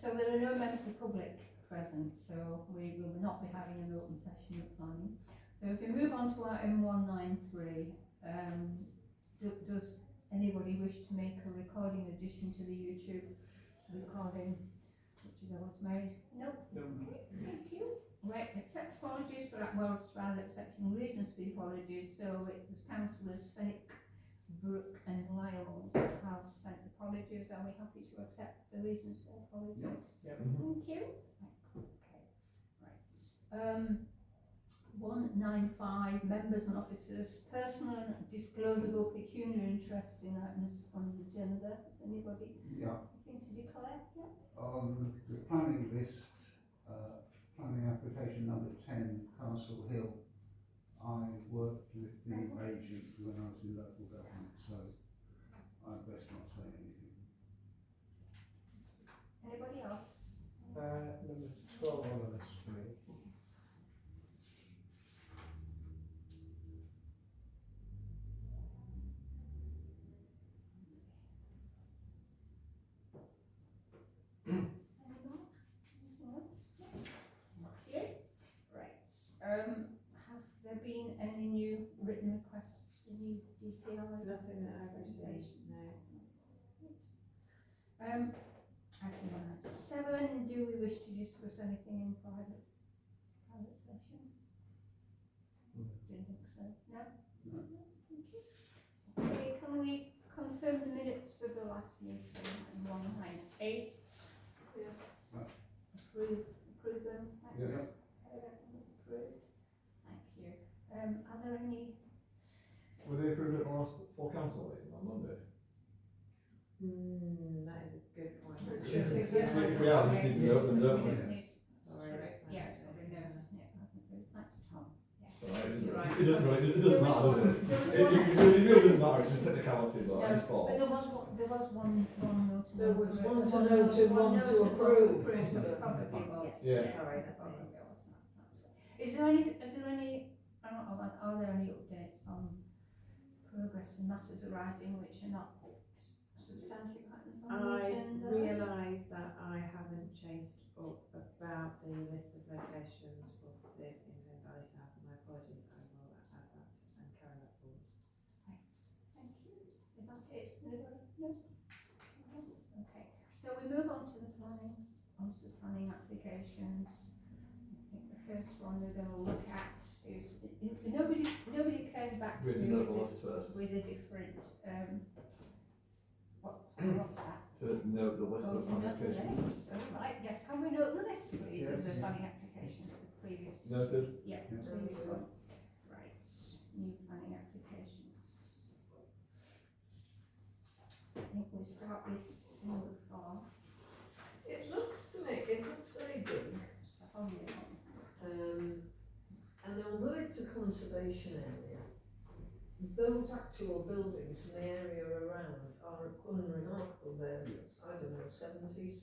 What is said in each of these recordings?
So there are no members of the public present, so we will not be having an open session of planning. So if we move on to item 193, does anybody wish to make a recording addition to the YouTube recording which was made? No? Okay, thank you. Right, accept apologies for that, well, rather accepting reasons for the apologies. So it was councillors Fenwick, Brooke and Lyles have sent apologies. Are we happy to accept the reasons for apologies? Yep. Thank you. Thanks. Okay. Right. 195 members and officers personal and disclosable pecuniary interests in items on the agenda. Has anybody anything to declare? Yeah. On the planning list, planning application number 10, Castle Hill, I worked with the agent when I was in local government, so I'd best not say anything. Anybody else? Number 12 on the list for me. Have there been any new written requests for new DPI? Nothing that I've received, no. Item 7, do we wish to discuss anything in private session? Didn't think so. No? No. Thank you. Okay, can we confirm the minutes of the last meeting in 198? Yeah. Approve them? Thanks. Yeah. Approved. Thank you. Are there any? Were they approved at the last full council meeting on Monday? That is a good point. If we are, we just need to open, don't we? Sorry, that's my Yes, mistake. we know, isn't it? Thanks, Tom. Yes. So it You're right. doesn't matter, it doesn't matter, does it? There was It really doesn't matter, it's a technicality, but No, it's fault. but there was one note. There was one to note and one to approve. So it probably was. Yeah. Sorry, It that's me. probably was. That's right. Are there any updates on progress and matters arising which are not substantive items on the I agenda? realised that I haven't chased up about the list of locations for SID in the Valley South, and my apologies, I will add that and carry that forward. Thank you. Is that it? Anybody? No? Okay. So we move on to the planning applications. I think the first one we're going to look at is nobody came back to We have to me note the list first. with a different what's that? To note the list Oh, of to note the applications. list. Oh, right, yes. Can we note the list, please, Yes. of the planning applications, the previous? Noted. Yeah, the Yeah. previous one. Right, new planning applications. I think we start with number 4. It looks to me, it looks very big, So on the and although it's a conservation area, those actual buildings in the area around are unremarkable. They're, I don't know, 70s.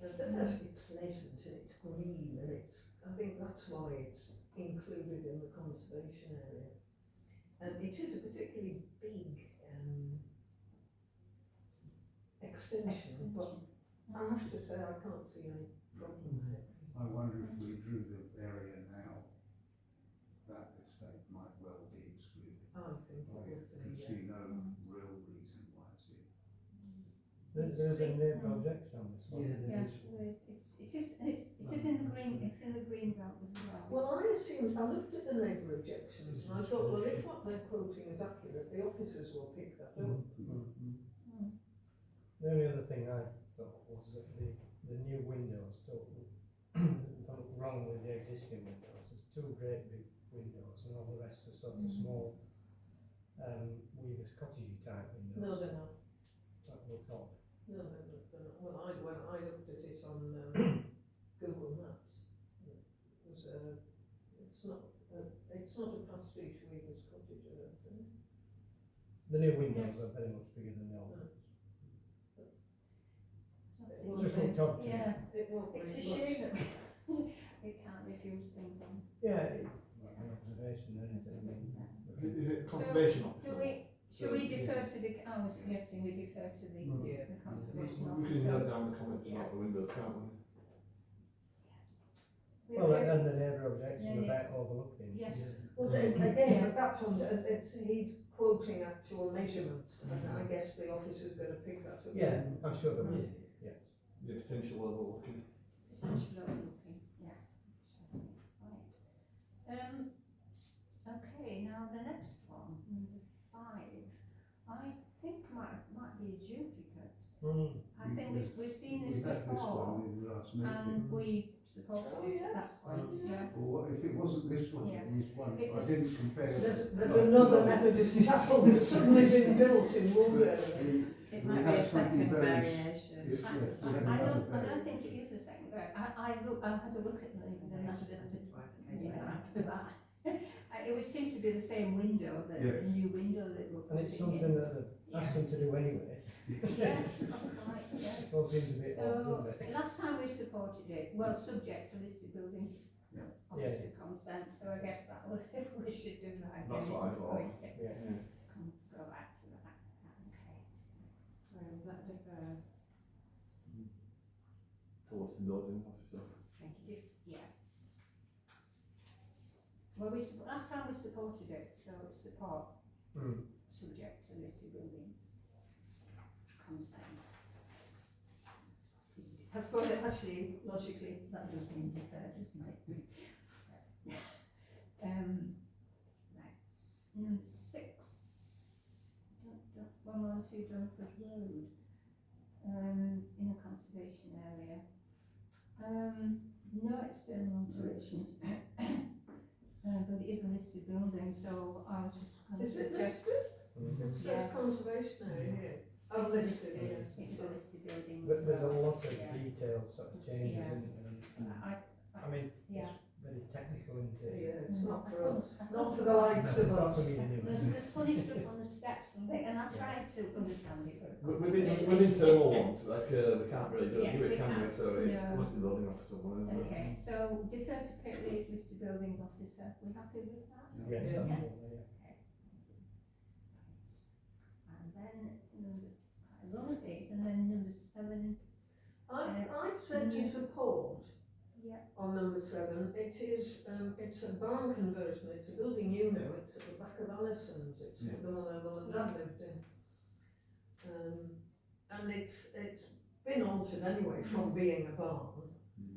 And they're perfectly pleasant and it's green and I think that's why it's included in the conservation area. And it is a particularly big extension, but I have to say I can't see any problem there. I wonder if we drew the area now, that estate might well be excluded. I think it I would can be, see no real reason why it's here. There's a neighbour objection on this one. Yeah, there is. It is in the green. It's in the green belt as well. Well, I looked at the neighbour objections and I thought, well, if what they're quoting is accurate, the officers will pick that up. The only other thing I thought was that the new windows don't look wrong with the existing windows. There's 2 great big windows and all the rest are sort of small Weaver's cottagey type windows. No, they're not. That looked odd. No, they're not. Well, when I looked at it on Google Maps, it's not a pastiche Weaver's cottage, I don't think. The new windows Yes. are very much bigger than the old ones. Well, Just looked odd to me. Yeah, It won't it's a really shame that we can't refuse things on. Yeah, an observation or anything. Is it conservation So, officer? Should we defer to the? I was suggesting we defer to the Yeah. the conservation We can officer. note down the comments Yeah. about the windows, can't we? We Well, okay? and the neighbour objection Yeah, yeah. about overlooking. Yes. Well, again, but that's on, he's quoting actual measurements, and I guess the officer's gonna pick that up. Yeah, I'm sure they will. Yeah. Yes. The potential overlooking. Potential overlooking, yeah. Right. Okay, now the next one, number 5, I think might be a duplicate. I think we've seen this We had this before, one in the last and meeting. we supported Oh, it yes. at that point, yeah. Or if it wasn't this one, Yeah. it was one, It I was- didn't compare. There's like, another like, Methodist chapel that's suddenly been built in but Woodbury. It we might had be a something second very variation. Yes, I, yes, we I, had I another don't variant. think it is a second variant. I had a look at the Yeah, just happened twice occasionally that happens. it would seem to be the same window, the Yes. new window that we're And it's putting something in. that they've asked them to do anyway. Yes, that's right, yeah. It all seems a bit odd, So, doesn't it? last time we supported it, well, subject to listed building Yeah. officer consent, so I guess that would, we should do that again. That's what I if we're thought. going to Yeah. Go back to that, okay. So was that defer? Towards the building officer. Thank you. Yeah. Well, last time we supported it, so it's support, subject to listed buildings consent. I suppose it actually, logically, that does mean defer, doesn't it? Right, number 6, 112 Dunford Road, in a conservation area. No external alterations, but it is a listed building, so I was just going to Is it suggest. listed? It says Yes. conservation area here. Oh, listed, yeah. It's a listed building. But there's a lot of Yeah. detailed sort of changes Yeah. and I I mean, yeah. it's very technical, isn't it? Yeah, it's not for us, I not can't- for the likes of Not us. for me anyway. There's funny stuff on the steps and things, and I tried to understand it, but. With internal ones, like, we can't really do Yeah, it, we can we? can't, So it's no. listed building officer one, isn't it? Okay, so defer to Pit Lee's listed buildings officer, we happy with that? Yes, Yeah. absolutely, yeah. Okay. And then a lot of these, and then number 7, I've said you support yeah, on number 7. It is, it's a barn conversion, it's a building you know, it's at the back of Alison's, it's Yeah. the one our mum and dad lived in. And it's been altered anyway from being a barn.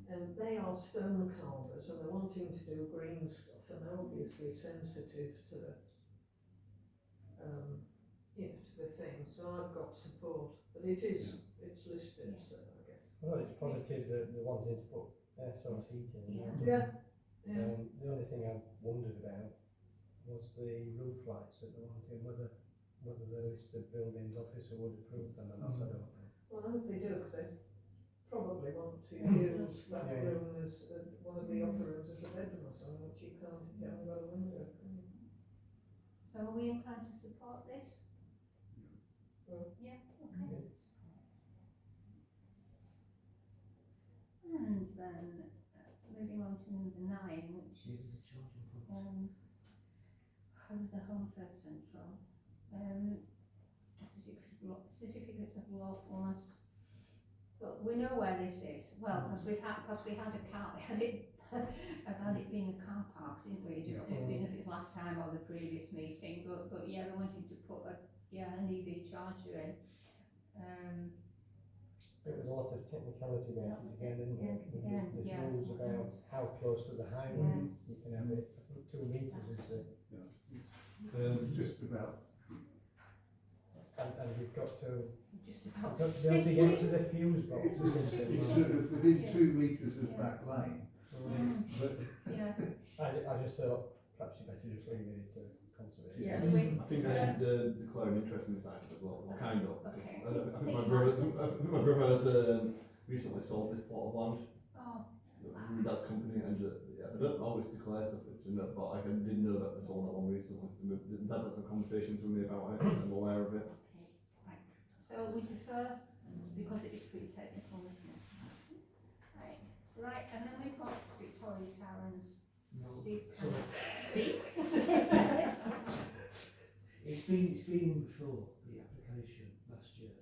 And they are stone carvers and they're wanting to do green stuff and they're obviously sensitive to the, to the thing, so I've got support, but it is, it's listed, so I guess. Well, it's positive that they're wanting to put air source heating in. Yeah. Yeah, yeah. The only thing I wondered about was the roof lights that they're wanting, whether the listed buildings officer would approve them or not, I don't know. Well, I hope they do, because they probably want to use that Yeah. room as one of the upper rooms as a bedroom or something, which you can't if you haven't got a window. Can you? so are we inclined to support this? Well. Yeah, okay. And then, moving on to number 9, which is, the Home First Central, certificate of lawfulness. But we know where this is, well, because we had a car, we had it, about it being a car park, didn't we? Just, I don't know if it's last time or the previous meeting, but yeah, they wanted to put an EV charger in. It was a lot of technicality about it again, isn't it? Yeah, There's yeah. rules about how close to the highway you can have it, I think 2 metres is the, Just about. and you've got to, Just you've about got to be able to get to the fuse box, It's isn't it's it? sort of within Yeah. 2 metres of Yeah. back lane, but yeah. I just thought perhaps you better just leave it to conservation. Yeah. I think I should declare an interest in this item as well, or kind of, because Okay. I think my brother has recently sold this plot of land. Oh, With that company, and yeah, they don't always declare stuff, but I didn't know that they sold that one recently. So Dad's had some conversations with me about it, so I'm aware of it. okay, right. So we defer because it is pretty technical, isn't it? Right, and then we've got Victoria Tower and Steve So- can speak. It's been before the application last year.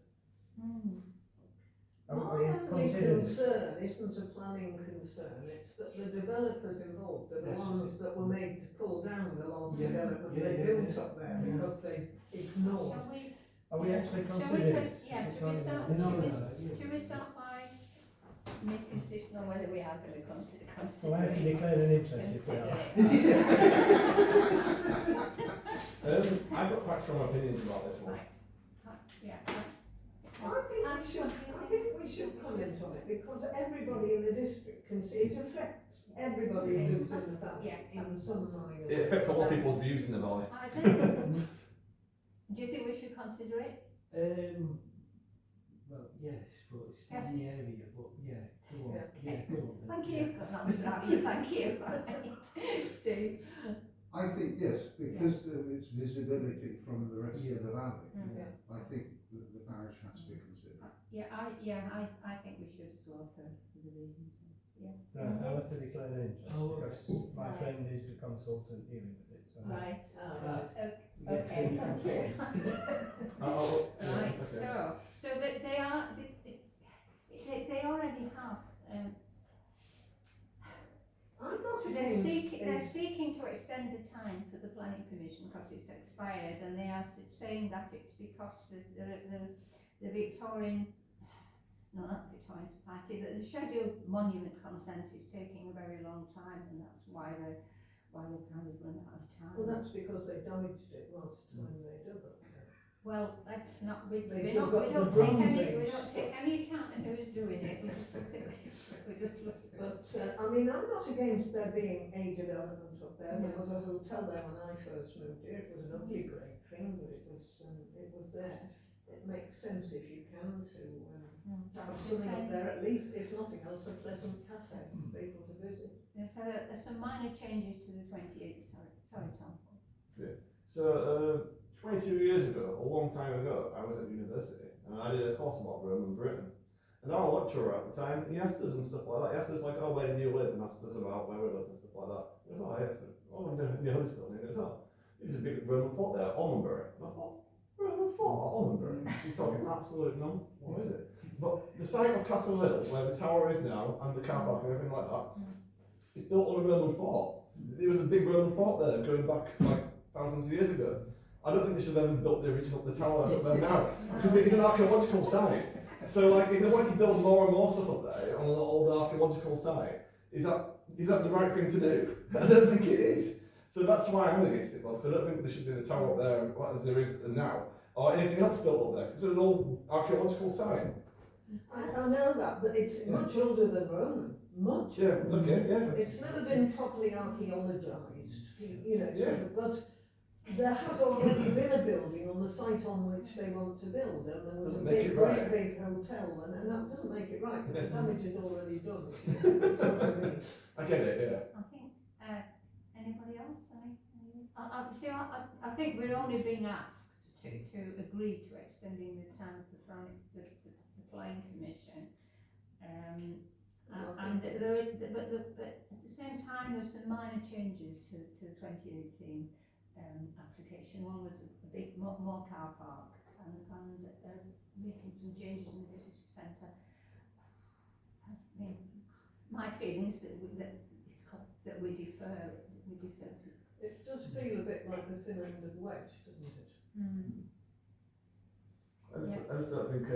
company considering it. concern isn't a planning concern, it's that the developers involved are the Yes, ones that were made to pull down the last Yeah, development yeah, they yeah, built yeah. up there Yeah. because they ignored. Shall we, Are we Yeah. actually Shall we considering it? first- yeah, It's should we not- start- No, should we- no, should we start by making a decision on whether we are going to consider So I have to it? declare an interest if we are. I've got quite strong opinions about this one. Yeah. I think we should comment on it because everybody in the district can see it affects everybody who lives in the valley Yeah. in some minor It affects a lot of people's views in the valley. Do you think we should consider it? Well, yes, but it's Yes. in the area, but yeah, go on, Yeah. yeah, go on then. Thank you. Got an answer out of you, thank you. Right. Steve? I think yes, because of its visibility from the rest of the valley, Yeah. I think that the parish has to be considered. I think we should as well for the reasons. Yeah. Right, I'll have to declare an interest Oh, because my right. friend is the consultant dealing with it, so. Right. Right. Yes, Okay, yeah. thank you. Right, so that they already have, I'm not they're against seeking to extend the time for the planning permission because it's expired, and they are saying that it's because the Victorian, no, not Victorian Society, that the scheduled monument consent is taking a very long time, and that's why they're kind of run out of time. Well, that's because they damaged it last time they did it. Well, let's not, we They don't got the take Bronze any, we Age don't take any account of who's doing it, we just look at, we just look at. But, I mean, I'm not against there being a development up there. There was a hotel there when I first moved here. It was an ugly great thing, but it was there. It makes sense if you can to have something up there, at least, if nothing else, a pleasant cafe for people to visit. There's some minor changes to the 28th, sorry Tom. So, 22 years ago, a long time ago, I was at university and I did a course about Roman Britain. And our lecturer at the time, he asked us and stuff like that. He asked us like, oh, where do you live? And asked us about where we lived and stuff like that. He goes, oh, yes. Oh, in the Huddersfield building. He goes, oh, there's a big Roman fort there, Almonbury. And I thought, Roman fort at Almonbury? He's talking absolute no. What is it? But the site of Castle Hill, where the tower is now, and the car park and everything like that, it's built on a Roman fort. There was a big Roman fort there going back like thousands of years ago. I don't think they should have ever built the tower that's up there now, because it's an archaeological site. So like, if they wanted to build more and more stuff up there on an old archaeological site, is that the right thing to do? I don't think it is. So that's why I'm against it, folks. I don't think there should be a tower up there as there is now, or anything else built up there. 'Cause it's an old archaeological site. I know that, but it's much older than Roman. Much. Yeah. Okay. Yeah. It's never been properly archaeologised, you know, Yeah. but there has already been a building on the site on which they want to build, and there was Doesn't a make big, it right. great big hotel, and that doesn't make it right, but the damage is already done. If you know what I mean. I get it. Yeah. I think, anybody else? I think we're only being asked to agree to extending the time of the planning commission. And but at the same time, there's some minor changes to the 2018 application. One was a big more car park and making some changes in the visitor centre. I mean, my feelings that we defer to. It does feel a bit like the thin end of the wedge, doesn't it? I just don't think.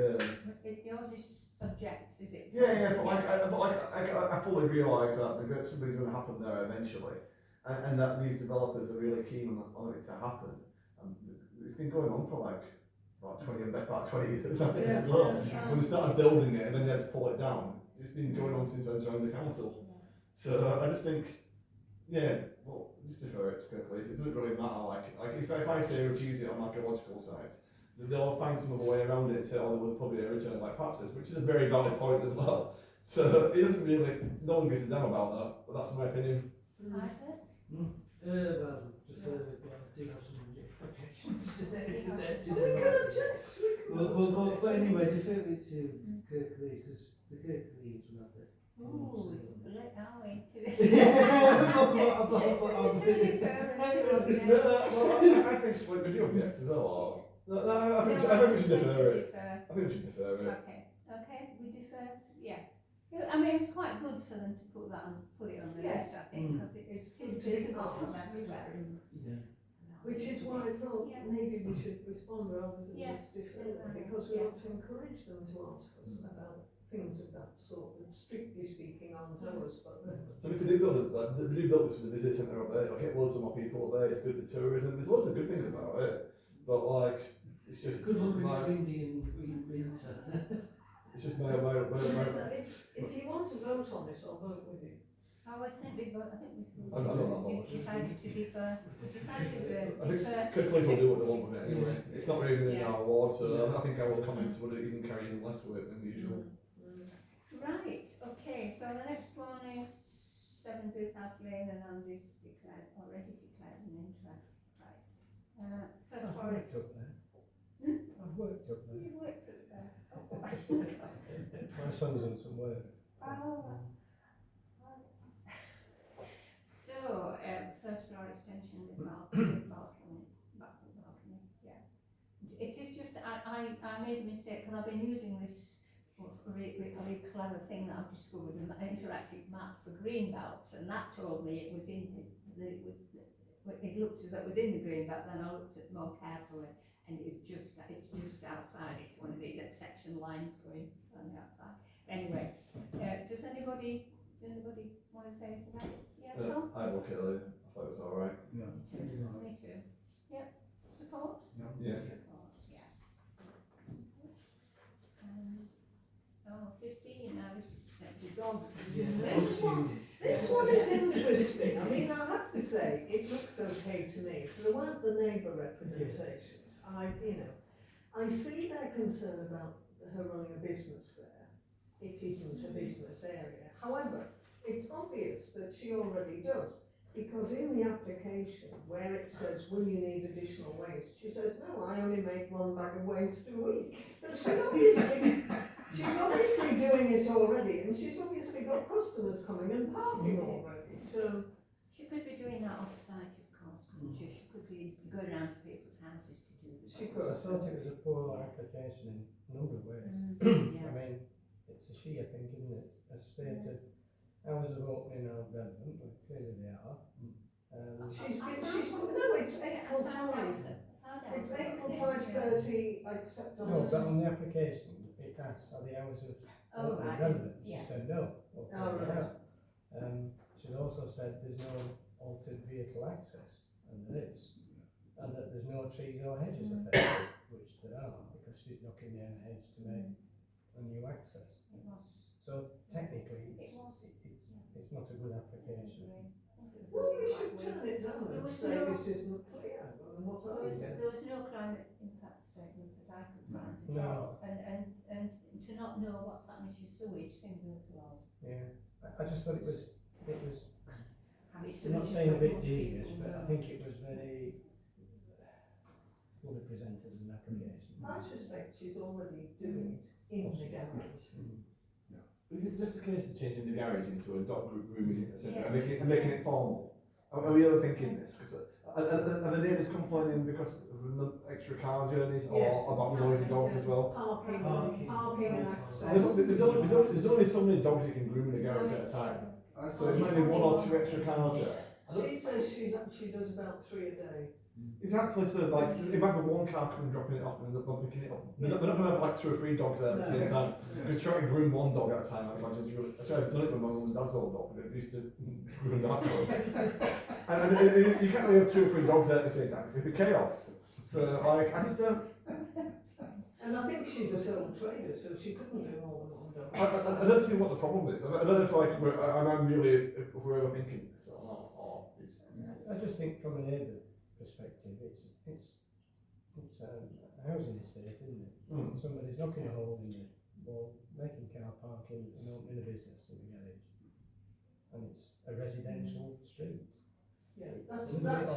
Yours is object, is it? Yeah, but I fully realise that something's going to happen there eventually, and that these developers are really keen on it to happen. And it's been going on for like about 20, best part of 20 years, I think, as well. When they started building it and then they had to pull it down, it's been going on since I joined the council. So I just think, well, just defer it to Kirklees. It doesn't really matter. Like if I say refuse it on archaeological sites, they'll find some other way around it and say, oh, there was probably a return like Pat says, which is a very valid point as well. So it doesn't really, no one gives a damn about that, but that's my opinion. Isaac? Well, just do have some objections to We can object. but anyway, defer it to Kirklees, because the Kirklees will have the. Ooh, split, are we? I think we do object as well. No, I think we should defer it. I think we should defer it. Okay, we defer, I mean, it was quite good for them to put it on the Yes. list, I think, because It's it's good to be visible from asked, everywhere. Yeah. Which is why I thought Yeah. maybe we should respond rather than Yeah. just defer Yeah. it, because we Yeah. want to encourage them to ask us about things of that sort, that strictly speaking aren't ours, but very much. And if they do build like, if they do build this for the visitor centre up there, it'll get loads of more people up there. It's good for tourism. There's loads of good things about it, but like it's just Good luck when like, it's windy in winter. it's just my If you want to vote on it, I'll vote with you. Oh, I think we've I'm not that bothered. decided to defer. We decided to I think defer. police will do what they want with it anyway. It's not really in Yeah. our ward, so I think our comments would even carry even less weight than usual. Right, okay, so the next one is 7 Booth House Lane, and Andy's already declared an interest. Right. First I've floor, worked up there. I've worked up there. you've worked up there. My son's done some work. Oh. So, first floor extension with balcony, yeah. It is just, I made a mistake, because I've been using this really clever thing that I've discovered, an interactive map for green belts, and that told me it was in it looked as though it was in the green belt. Then I looked at it more carefully, and it's just outside. It's one of these exception lines going on the outside. Anyway, does anybody want to say anything about it? Yeah, Tom? I had a look at it earlier. I thought it was alright. Yeah. Me too. Yep. Support? Yeah. Support, yeah. Oh, 15 now, this is the dog. This one is interesting. I mean, I have to say, it looks okay to me. There weren't the neighbour representations. I see their concern about her running a business there. It isn't a business area. However, it's obvious that she already does, because in the application where it says, will you need additional waste, she says, no, I only make 1 bag of waste a week. So she's obviously doing it already, and she's obviously got customers coming and parking already, so. She could be doing that off-site, of course, couldn't she? She could be going around to people's houses to do this. She I could. thought it was a poor application in a number of ways. Yeah. I mean, it's a she, I think, isn't it? As stated, hours of opening are relevant, well, clearly they are. No, it's 8 till 5. It's 8 till 5:30, except on No, this. but on the application, it asks, are the hours of Oh, opening right. relevant? She Yeah. said no. Okay, Oh, they right. are. She's also said there's no altered vehicle access, and there is. And that there's no trees or hedges affected, which there are, because she's knocking down a hedge to make a new access. It was. So technically, It was. it's not a good application. Well, we should turn it down There and was say no- this isn't clear, and what There are was, you? there was no climate impact statement that I could find. at No. all. And to not know what's happening to sewage seems a little odd. Yeah, I just thought it was, I mean, I'm not sewage is saying a what bit most devious, people but I know. think it was very fully presented as an application. I suspect she's already doing it in the garage. Is it just a case of changing the garage into a dog group room centre Yeah. and making it formal? Are we overthinking this? Because are the neighbours complaining because of the extra car journeys or Yes. about noisy dogs as well? Parking and access. There's only so many dogs you can groom in a garage at a time, so it might be 1 or 2 extra cars there. She says she does about 3 a day. It's actually sort of like, it might be 1 car coming dropping it off and they're not picking it up. They're not going to have like 2 or 3 dogs there at the same time. Because trying to groom 1 dog at a time, I imagine it's really, actually I've done it with my mum and dad's old dog, but it used to groom that dog. And you can't really have 2 or 3 dogs there at the same time, it's going to be chaos. So like, I just don't, And I think she's a sole trader, so she couldn't do more than 1 dog. I don't see what the problem is. I don't know if like, I'm really, if we're overthinking this or not, or it's... I just think from a neighbour perspective, it's a housing estate, isn't it? Somebody's knocking a hole in the wall, making car parking and opening a business in the garage. And it's a residential street. Yeah, that's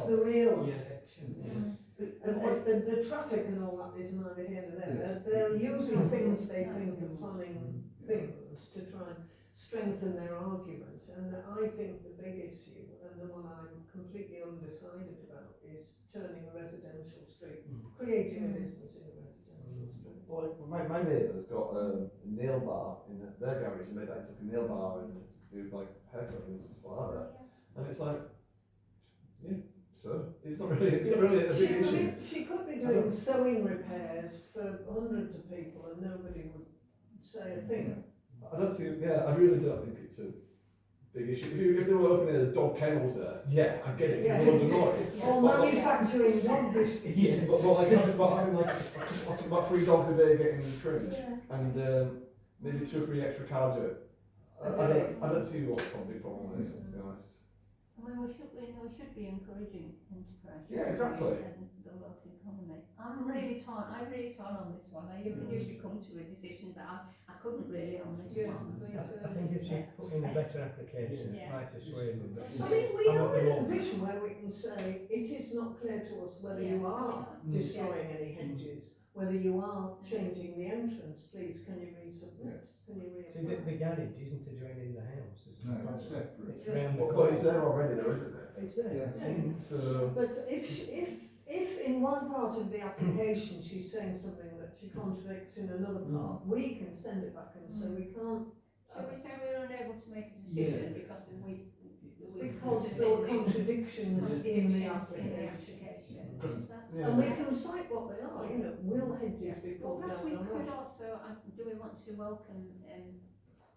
the real Yes. objection. The traffic and all that is neither here nor there. They're using things they think are planning things to try and strengthen their argument. And I think the big issue, and the one I'm completely undecided about, is turning a residential street, creating a business in a residential street. Well, my neighbour's got a nail bar in their garage, and they like took a nail bar and do like haircutting and stuff like that. And it's like, yeah, so it's not really a big I issue. mean, she could be doing sewing repairs for hundreds of people and nobody would say a thing. I don't see, yeah, I really don't think it's a big issue. If they were opening a dog kennels there, yeah, I get it, it's Yeah. loads of noise. Or manufacturing dog biscuits. Yeah, but having like about 3 dogs a day getting trimmed, and maybe 2 or 3 extra cars do it. I don't see what the big problem is, to be honest. I mean, we should be encouraging enterprise. Yeah, exactly. And the local economy. I'm really torn on this one. You can usually come to a decision that I couldn't really on this Yeah. one. I think if she put in a better application, it might persuade them. But I mean, we I'm are at the in a moment. position where we can say, it is not clear to us whether you are destroying any hedges, whether you are changing the entrance, please, can you resubmit? Can you See, reapply? the garage isn't adjoining the house, is it? No, it's separate. It's round the Well, corner. it's there already though, isn't it? It's there. Yeah. So, But if in one part of the application she's saying something that she contradicts in another part, we can send it back and say we can't. Shall we say we're unable to make a decision because Because there were contradictions in the application. Is that- yeah. And we can cite what they are, you know, will hedges be Well, pulled perhaps down we or could not? also, do we want to welcome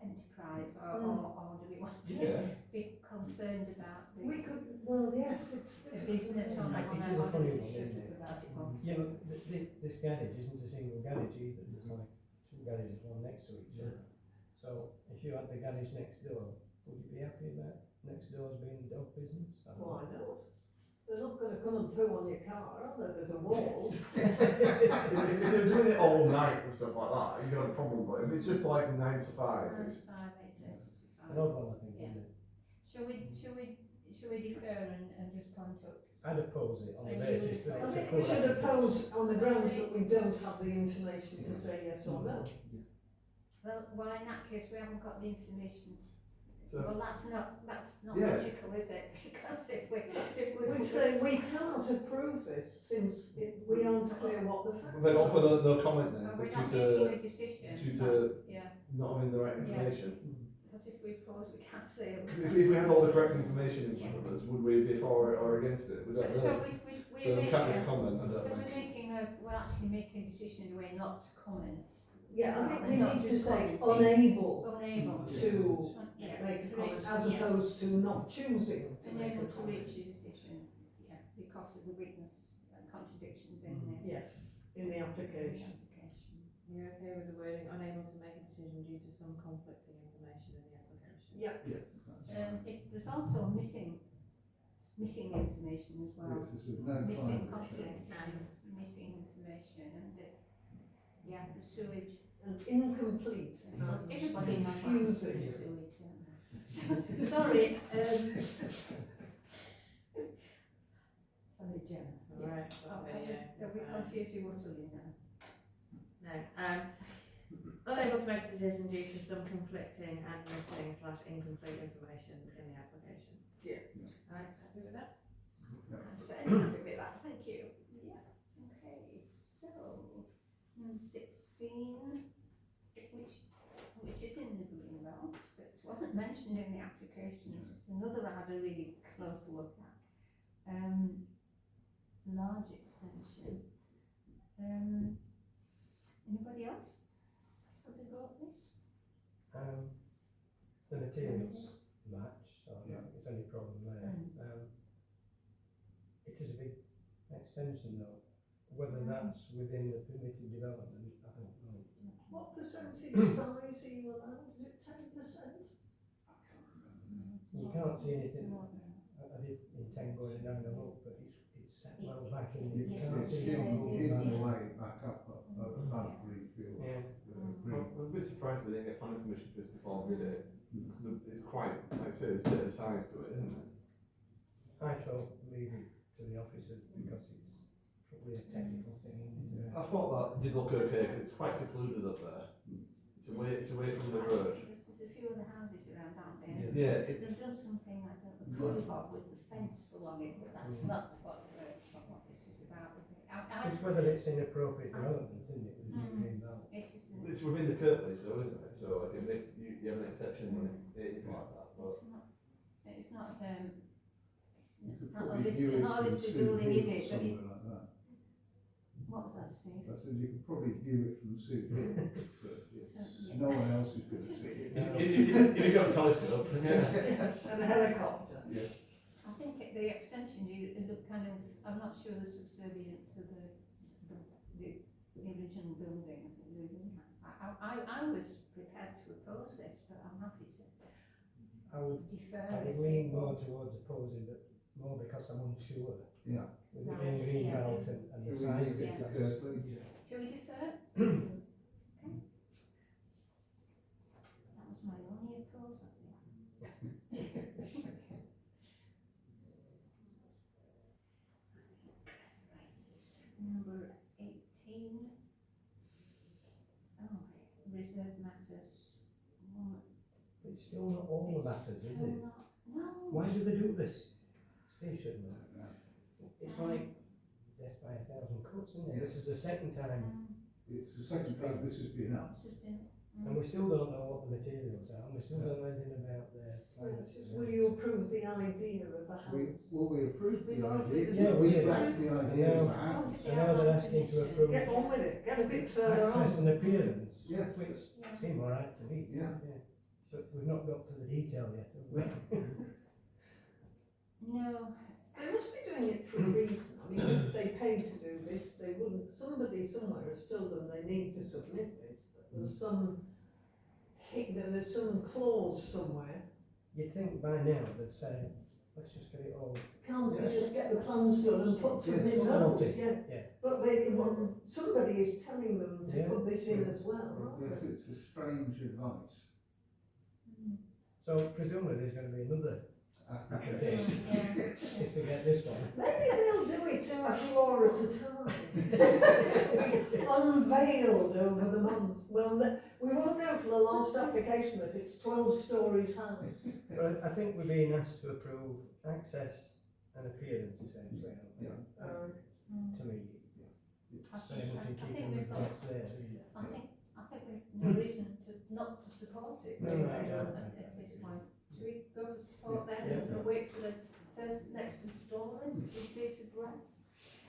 enterprise or do we want to Yeah. be concerned about We could, well, yes, it's. the business on It is a funny one, isn't it? You know, this garage isn't a single garage either, there's like 2 garages, one next to each other. So if you had the garage next door, would you be happy about next door's being dog business? I don't know. Why not? They're not gonna come and poo on your car, are they? There's a wall. If you're doing it all night and stuff like that, you got a problem. But if it's just like 9 to 5, it's An odd one, I think, isn't it? Shall we defer and just point up? I'd oppose it on the And you basis would that I it's a think we poor should application. oppose on the grounds that we don't have the information to say yes or no. Well, in that case, we haven't got the information. So- Well, that's not Yeah. logical, is it? Because if we We say we cannot approve this since we aren't clear what the facts Then offer are. no comment then, we're but not due making to a decision. due to Yeah, not having the right information. because if we pause, we can't say it. Because if we had all the correct information in front of us, would we be for it or against it? Was that So really? we So we make can't a- make a comment, I don't So think. we're actually making a decision in a way not to comment. Yeah, I think we Not need to just say commenting. unable Unable to Yeah. make a To comment reach- as yeah. opposed to not choosing to make Unable a to comment. reach a decision, yeah, because of the weakness and contradictions in the Yes, in the application. application. You're okay with the wording, unable to make a decision due to some conflicting information in the application? Yeah, Yes, that's right. There's also missing information as well. Yes, this is no Missing climate change. conflict and missing information and the sewage. and incomplete and Everybody in my confusing. sewage, don't they? Sorry, sorry, Jen. Alright, Have we confused you utterly now? No, unable to make a decision due to some conflicting and missing / incomplete information in the application. Yeah. Alright, happy with that? I'm certainly happy with that, thank you. Yeah, okay, so, number 16, which is in the green belt, but wasn't mentioned in the application. It's another I had a really close look at. Large extension. Anybody else? Have they got this? The materials match, so I don't Yeah. think there's any problem there. It is a big extension though, whether that's within the permitted development, I don't know. What percentage size are you allowed? Is it 10%? You can't see anything. More than that. I did intend going down the look, but it's set well back in, you Yes, can't It's see yeah, it. in yeah. the way back up above Greenfield. Yeah. I was a bit surprised we didn't get planning permission for this before we did it. It's quite, like I say, there's a bit of size to it, isn't it? I thought leave it to the officers because it's probably a technical thing. Isn't it? I thought that did look okay, 'cause it's quite secluded up there. It's away from the road. There's a few other houses around, aren't there? Yeah, They've it's, done something I don't approve of with the fence along it, but that's not what this is about, is it? It's whether it's inappropriate development, isn't it? green belt. It is, isn't it? It's within the curtilage though, isn't it? So like, it makes, you have an exception when it is like that. But It's not, You could not a probably listed, view it not a from listed Sue building, is Hill it? But somewhere it, like that. what was that, Steve? I said you could probably view it from Sue Hill, but Yeah. no one else is going to see it. if you've got a telescope, yeah. And a helicopter. Yeah. I think the extension, you look kind of, I'm not sure they're subservient to the original buildings and losing that. I was prepared to oppose this, but I'm happy to I would defer. I would if lean people- more towards opposing, but more because I'm unsure. Yeah. With it Right, being green yeah. belt and the Should we size leave of it it. to I just- Kirkland? Shall we defer? That was my only oppose, I think. Right, number 18. Oh, reserved matters. One, But it's still not all the matters, is still it? not- No. Why do they do this? Station. No. It's like death by 1,000 cuts, isn't it? This is the second time, It's the second time this has been up. This has been. and we still don't know what the materials are, and we still don't know anything about their climate. Will you approve the idea of the house? We approved the We've idea. Yeah, we did. backed the idea of the Yeah. house. I know they're asking to approve Get on with it, get a bit further access on. and appearance, Yes. which Yeah. seem alright to me. Yeah. But we've not got to the detail yet, have we? No. They must be doing it for a reason. I mean, if they paid to do this, they wouldn't, somebody somewhere has told them they need to submit this. But there's some clause somewhere. You'd think by now they'd say, let's just get it all. Can't we Yeah. just get the plans done and put Yeah, something something else? else. Yeah. Yeah. But they want, somebody is telling them to Yeah. put this in as well, aren't Yes, they? it's a strange advice. So presumably there's going to be another application Yeah. if they get this one. Maybe they'll do it a floor at a time. Unveiled over the months. Well, we won't know for the last application that it's 12 stories high. But I think we're being asked to approve access and appearance essentially, aren't we? To me, it's very much in keeping with what's there, isn't it? I think we've no reason not to support it No, really, no, no, at this point. Should we go for support then Yeah. and wait for the next instalment with bated breath?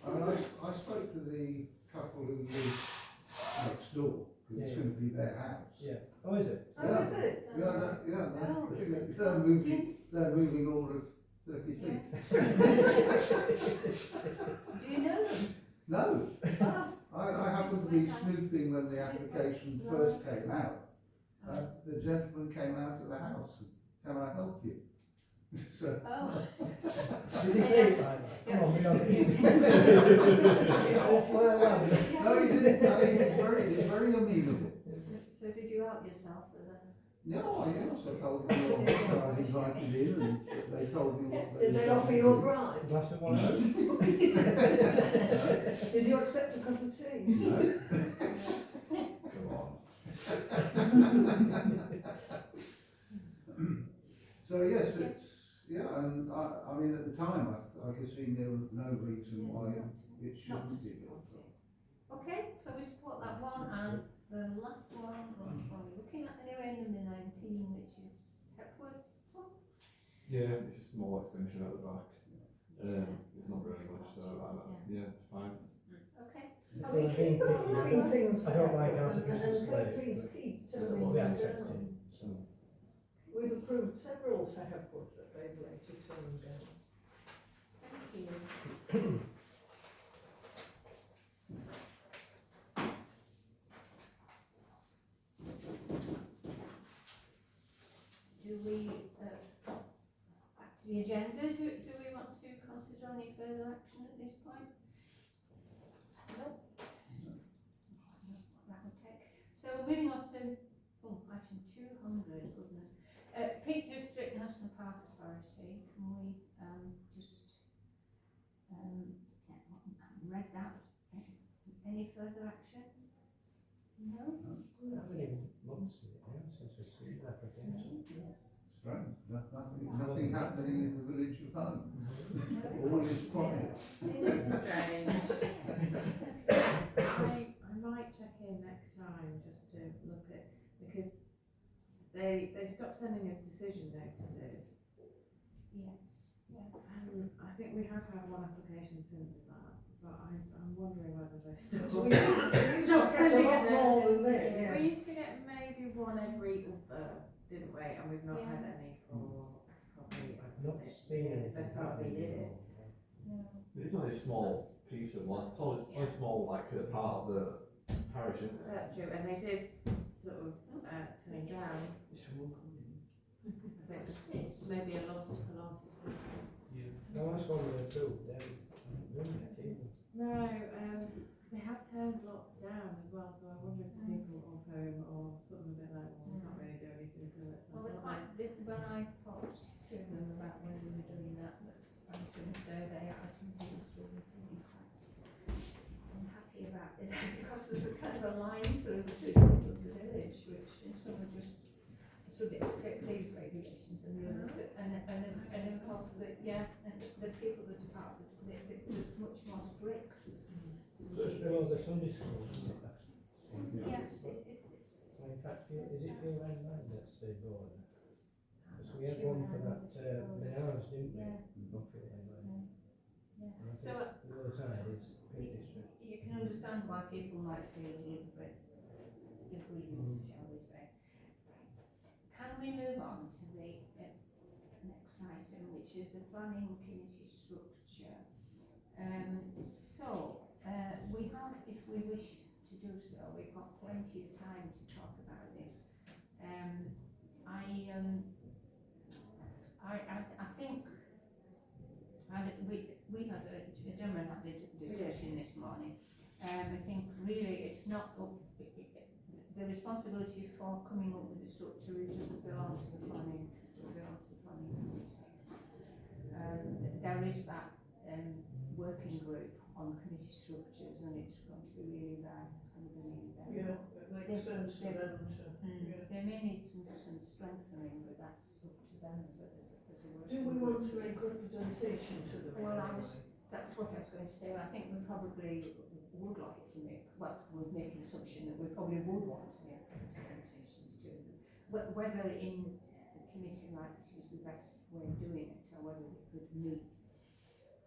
I mean, I spoke to the couple who live next door, because it's Yeah. going to be their house. Yeah. Oh, is it? Oh, is it? Oh, is it? They're moving all of 30 feet. Do you know them? No, Oh, I happened to be snooping when the application first came out. The gentleman came out of the house, and, can I help you? So, oh. Did he say it like that? Come on, be honest. Get off my land. no, he didn't, no, he's very amenable. So did you out yourself as a? No, I also told them what I was invited in, and they told me what Did they offer you a bribe? Glass of wine? Did you accept a cup of tea? No. Come on. So yes, and I mean at the time I could see no reason why it Not to shouldn't be. support it. Okay, so we support that one, and the last one, what are we looking at anyway, number 19, which is Hepworth. Yeah, it's a small extension at the back. It's not very much, so yeah, fine. Okay. I mean, keep on moving things I don't like forward, and artificial slate, please but keep it turning will be them accepted. down. So. We've approved several for Hepworth that they've later turned down. Thank you. Do we, back to the agenda, do we want to consider any further action at this point? No. That would take. So moving on to, item 200, goodness. Peak District National Park Authority, can we, just, read that? Any further action? No? How many months is it now since we've seen the application? Strange, nothing happening in the village of home. All is quiet. It is strange. I might check in they stopped sending us decision notices. Yes, yeah. And I think we have had one application since that, but I'm wondering whether they still. We used to get a lot more than that, yeah. We used to get maybe one every other, didn't we? And we've not had any for probably I've not seen anything best part of a happening year. anymore. No. It's only a small piece of land, it's only a small like part of the parish, isn't it? That's true, and they did sort of turn down, Is someone coming? which may be a loss to Pilates. Yeah. No, that's one of the two, they're doing it, even. No, they have turned lots down as well, so I wonder if the people of home are sort of a bit like, well, we can't really do anything, so let's Well, not. they're quite, when I talked to them about when we were doing that I was doing a survey out of some people's were feeling quite unhappy about it because there's a kind of a line through the two people of the village, which is sort of just subject to these regulations and the others, and of course the people that are part of it's much more strict. Just below the Sunday school, isn't it? Yes, Well, in fact, is it Phil Line that's the board? Because we had one for that, Menards, didn't we? Yeah. On Phil Line. Yeah. And I think So the other side is Peak District. you can understand why people might feel a little bit aggrieved, shall we say. Right. Can we move on to the next item, which is the planning committee structure? We have, if we wish to do so, we've got plenty of time to talk about this. I think we had a gentleman had a discussion this morning. I think really it's not up, the responsibility for coming up with the structure, it doesn't belong to the planning, committee. There is that working group on committee structures, and it's going to be really there. Yeah, it makes sense for them to, yeah. They may need some strengthening, but that's up to them as a working Do we want to make representation to them? Well, that's what I was going to say. I think we probably would like to make, well, we'd make an assumption that we probably would want to make representations to them. Whether in a committee like this is the best way of doing it, or whether we could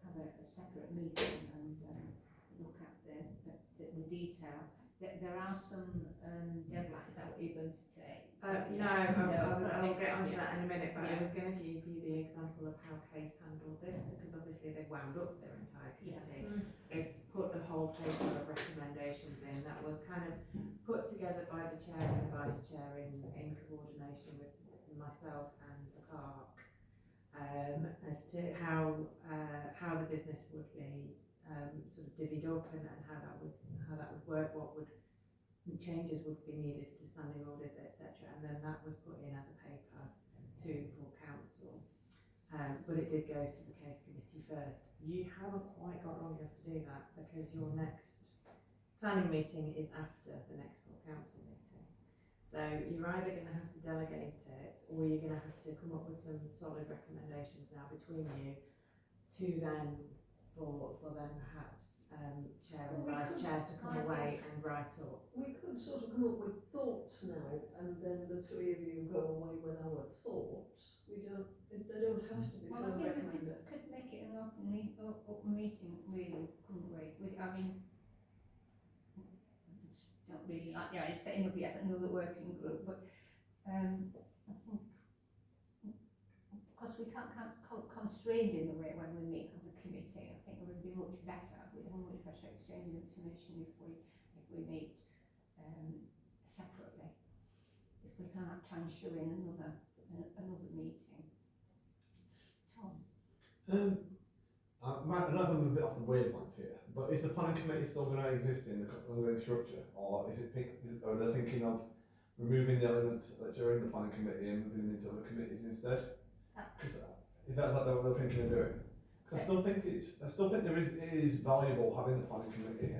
have a separate meeting and look at the detail. There are some deadlines. Is that what you're going to say? I'll get onto that in a minute, but Yeah. I was going to give you the example of how Case handled this, because obviously they've wound up their entire committee. They've put a whole paper of recommendations in that was kind of put together by the chair and the vice chair in coordination with myself and the clerk, as to how the business would be sort of divvied up and how that would work, what changes would be needed to standing orders, etc. And then that was put in as a paper to full council. But it did go to the case committee first. You haven't quite got long enough to do that, because your next planning meeting is after the next full council meeting. So you're either going to have to delegate it, or you're going to have to come up with some solid recommendations now between you to then for then perhaps chair and vice chair to come away and write up. We could sort of come up with thoughts now, and then the three of you go away with our thoughts. They don't have to be Well, I full think we recommended. could make it an open meeting, really, couldn't we? I mean, don't really like the idea of setting up yet another working group, but I think because we can't constrained in a way when we meet as a committee, I think it would be much better. We'd have a much better exchange of information if we meet separately. If we can't try and show in another meeting. Tom. I know I'm a bit off the wavelength here, but is the planning committee still going to exist in the ongoing structure, or are they thinking of removing the elements that are in the planning committee and moving them into other committees instead? Because if that's like what they're thinking of doing, because I still think it is valuable having the planning committee.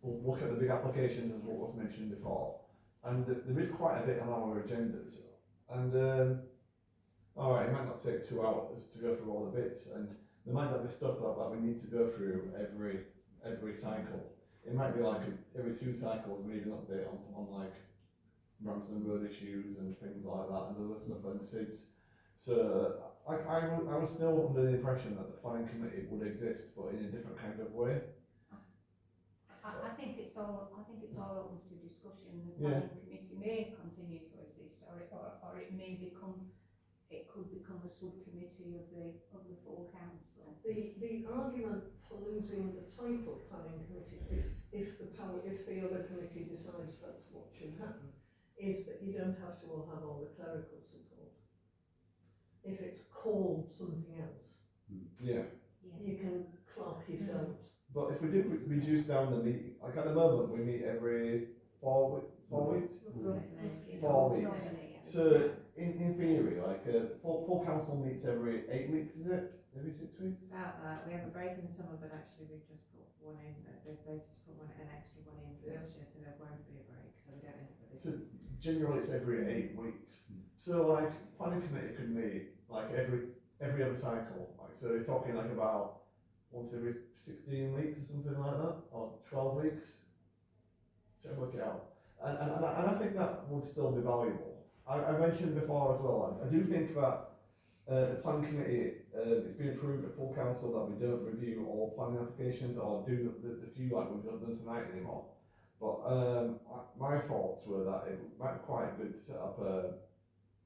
We'll look at the big applications as what was mentioned before, and there is quite a bit on our agendas, and alright, it might not take 2 hours to go through all the bits, and there might not be stuff that we need to go through every cycle. It might be like every 2 cycles we need an update on like Ramsden Road issues and things like that and other stuff, and I was still under the impression that the planning committee would exist, but in a different kind of way. I think it's all open to discussion. The Yeah. planning committee may continue to exist, or it could become a subcommittee of the full council. The argument for losing the title planning committee, if the other committee decides that's what should happen, is that you don't have to have all the clerical support. If it's called something else, Yeah. you can clerk yourselves. But if we did reduce down the meeting, like at the moment we meet every 4 weeks. Roughly. 4 weeks. Normally, yes. So in theory, like full council meets every 8 weeks, is it? Every 6 weeks? About that, we have a break in the summer, but actually we've just put one in, they've voted to put an extra one in for next year, so there won't be a break, so we don't end up with this. So generally it's every 8 weeks. So like planning committee could meet like every other cycle. Like so you're talking like about once every 16 weeks or something like that, or 12 weeks. Should I work it out? And I think that would still be valuable. I mentioned before as well, I do think that the planning committee, it's been approved at full council that we don't review all planning applications or do the few like we've not done tonight anymore. But my thoughts were that it might be quite good to set up a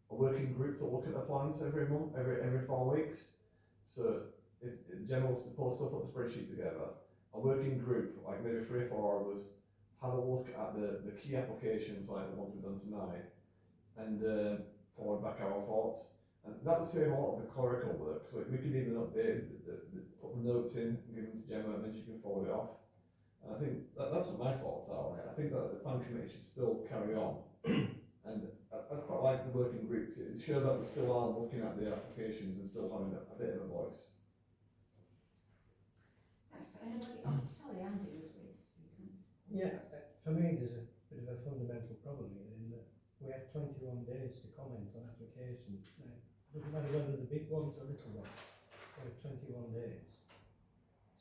working group to look at the plans every month, every 4 weeks. So if general's supposed to put the spreadsheet together, a working group, like maybe 3 or 4 of us, have a look at the key applications like the ones we've done tonight and forward back our thoughts. And that would save a lot of the clerical work, so we could even update, put the notes in, and give them to Gemma, and then she can forward it off. And I think that's what my thoughts are on it. I think that the planning committee should still carry on. And I quite like the working groups. It shows that we still are looking at the applications and still having a bit of a voice. Thanks. Anybody? Oh, sorry, Andy was speaking. Yeah, for me there's a bit of a fundamental problem here in that we have 21 days to comment on applications. Now, it doesn't matter whether the big ones or little ones, we have 21 days.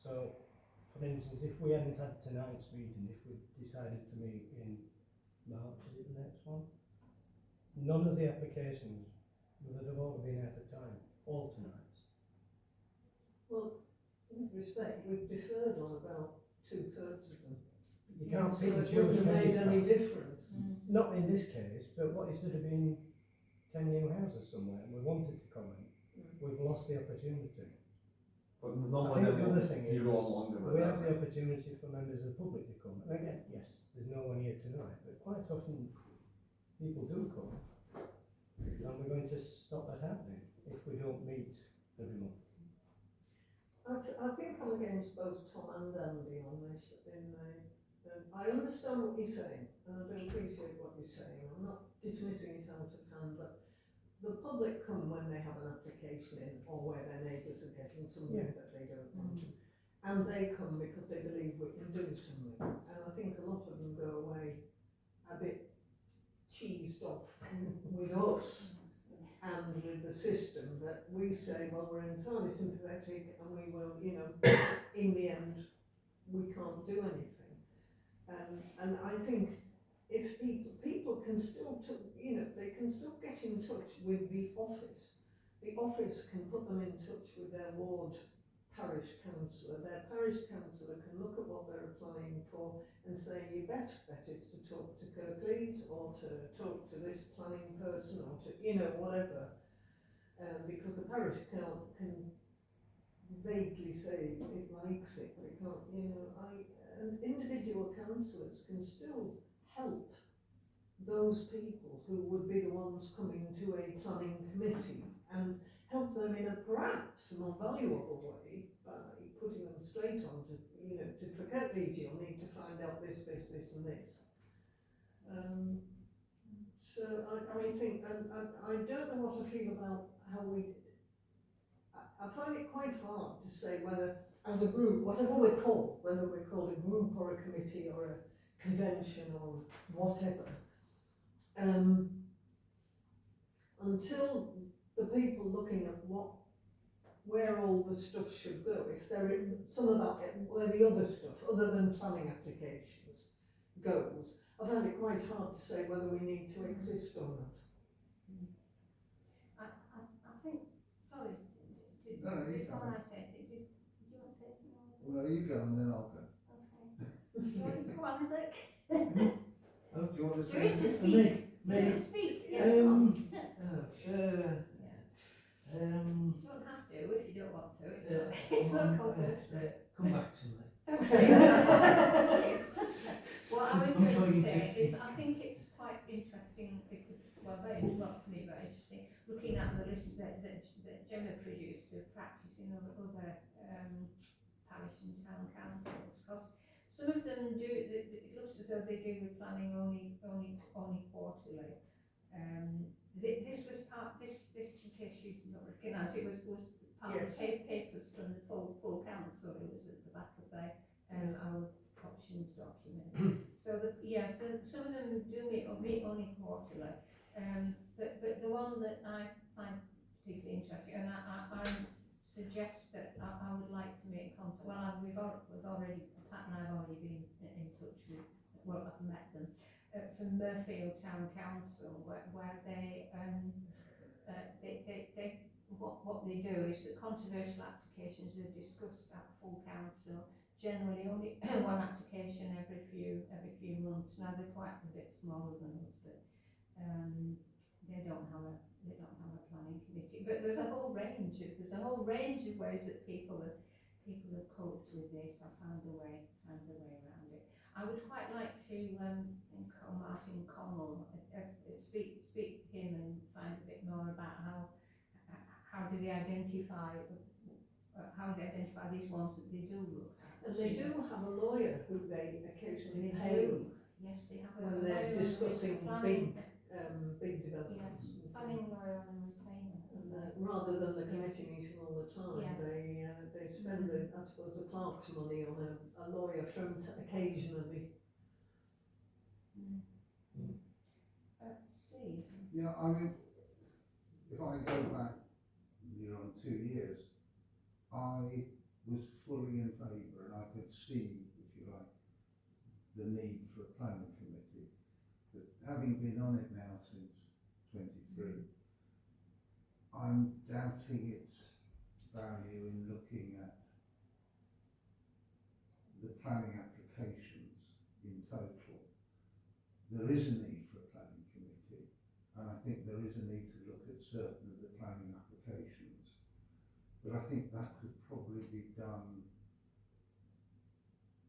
So, for instance, if we hadn't had tonight's meeting, if we decided to meet in March, is it the next one? None of the applications would have all been out of time, all tonight's. Well, with respect, we've deferred on about 2/3 of them. You can't So pick and it choose wouldn't have when you made any can't. difference. Not in this case, but what if there had been 10 new houses somewhere and we wanted to comment? We've lost the opportunity. But I normally think the other they thing do is, go on longer than we that. have the opportunity for members of the public to come. And again, yes, there's no one here tonight, but quite often people do come. And we're going to stop that happening if we don't meet every month. I think I'm against both Tom and Andy on this. I understand what you're saying, and I do appreciate what you're saying. I'm not dismissing it out of hand, but the public come when they have an application in, or where their neighbours are getting something that they don't want. And they come because they believe we can do something. And I think a lot of them go away a bit cheesed off with us and with the system that we say, well, we're entirely sympathetic and we will, you know, in the end, we can't do anything. And I think if people can still, they can still get in touch with the office. The office can put them in touch with their ward parish councillor. Their parish councillor can look at what they're applying for and say, you best bet it's to talk to Kirklees or to talk to this planning person or to, whatever. Because the parish can vaguely say it likes it, but it can't, and individual councillors can still help those people who would be the ones coming to a planning committee and help them in a perhaps more valuable way by putting them straight on to, for Kirklees you'll need to find out this, and this. So I think, and I don't know what I feel about how I find it quite hard to say whether, as a group, whatever we're called, whether we're called a group or a committee or a convention or whatever, until the people looking at where all the stuff should go, if there is some of that, where the other stuff, other than planning applications, goes, I find it quite hard to say whether we need to exist or not. I think, sorry, No, no, you before go. I say it, did you want to say something else? Well, you go and then I'll go. Okay. Do you want to come on, Isaac? Oh, do you want to Do say it to anything? speak. Me? Do it to speak, yes. You don't have to if you don't want to, it's not, it's not compulsory. Come back to me. Okay. Thank you. What I was I'm going to trying to say is think. I think it's quite interesting because, well, well to me, very interesting, looking at the list that Gemma produced of practicing other parish and town councils, because some of them do, it looks as though they do the planning only quarterly. This was part, this in case you don't recognise, it was part of the papers from the full council. It was at the back of our options document. So some of them do meet only quarterly. But the one that I find particularly interesting, and I suggest that I would like to make contact. Well, we've already, Pat and I have already been in touch with. Well, I've met them. From Murfield Town Council, where they what they do is that controversial applications are discussed at full council. Generally, only one application every few months. Now they're quite a bit smaller than us, but they don't have a planning committee. But there's a whole range of ways that people have coped with this. I found a way around it. I would quite like to call Martin Connell, speak to him and find a bit more about how do they identify these ones that they do look at. And they do have a lawyer who they occasionally They pay do. Yes, they have when a they're lawyer discussing planning, big developments. yeah, planning lawyer on retainer. Rather than the committee meeting all the time, Yeah. they spend I suppose the clerk's money on a lawyer from occasionally. Steve. Yeah, I mean, if I go back, 2 years, I was fully in favour and I could see, if you like, the need for a planning committee. But having been on it now since 23, I'm doubting its value in looking at the planning applications in total. There is a need for a planning committee, and I think there is a need to look at certain of the planning applications. But I think that could probably be done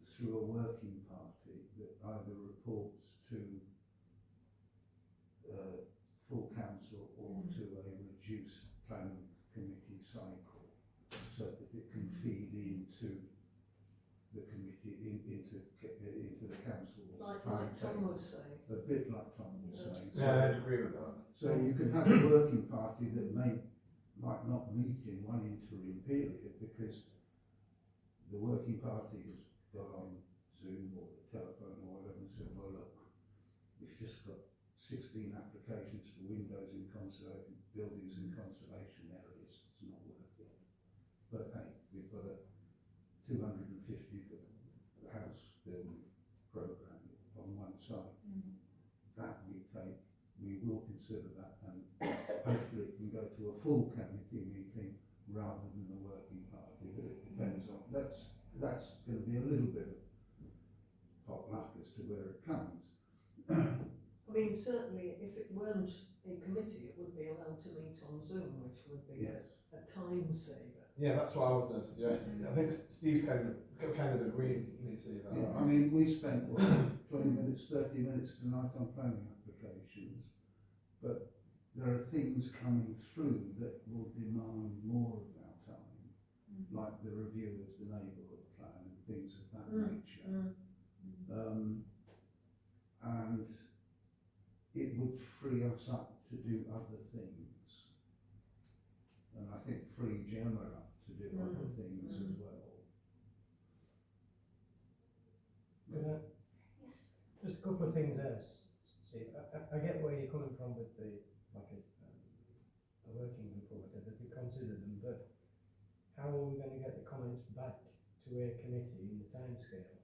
through a working party that either reports to full council or to a reduced planning committee cycle, so that it can feed into the committee, into the council's Like timetable. Tom was saying. A bit like Tom was saying. So, Yeah, I'd agree with that. so you can have a working party that might not meet in one interim period because the working party has got on Zoom or the telephone or whatever and said, well look, we've just got 16 applications for windows in conservation, buildings in conservation areas, it's not worth it. But hey, we've got a 250 house building programme on one side. That we take, we will consider that, and hopefully it can go to a full committee meeting rather than the working party, but it depends on, that's going to be a little bit of pot luck as to where it comes. I mean, certainly if it weren't a committee, it would be allowed to meet on Zoom, which would be Yes. a time saver. Yeah, that's what I was going to suggest. I think Steve's kind of agreeing. You see that. Yeah, I mean, we spent 20 minutes, 30 minutes tonight on planning applications, but there are things coming through that will demand more of our time, like the review of the neighbourhood plan and things of that nature. And it would free us up to do other things. And I think free Gemma up to do other things as well. Yes. Just a couple of things there, Steve. I get where you're coming from with the, like a working report, that you consider them, but how are we going to get the comments back to a committee in the timescale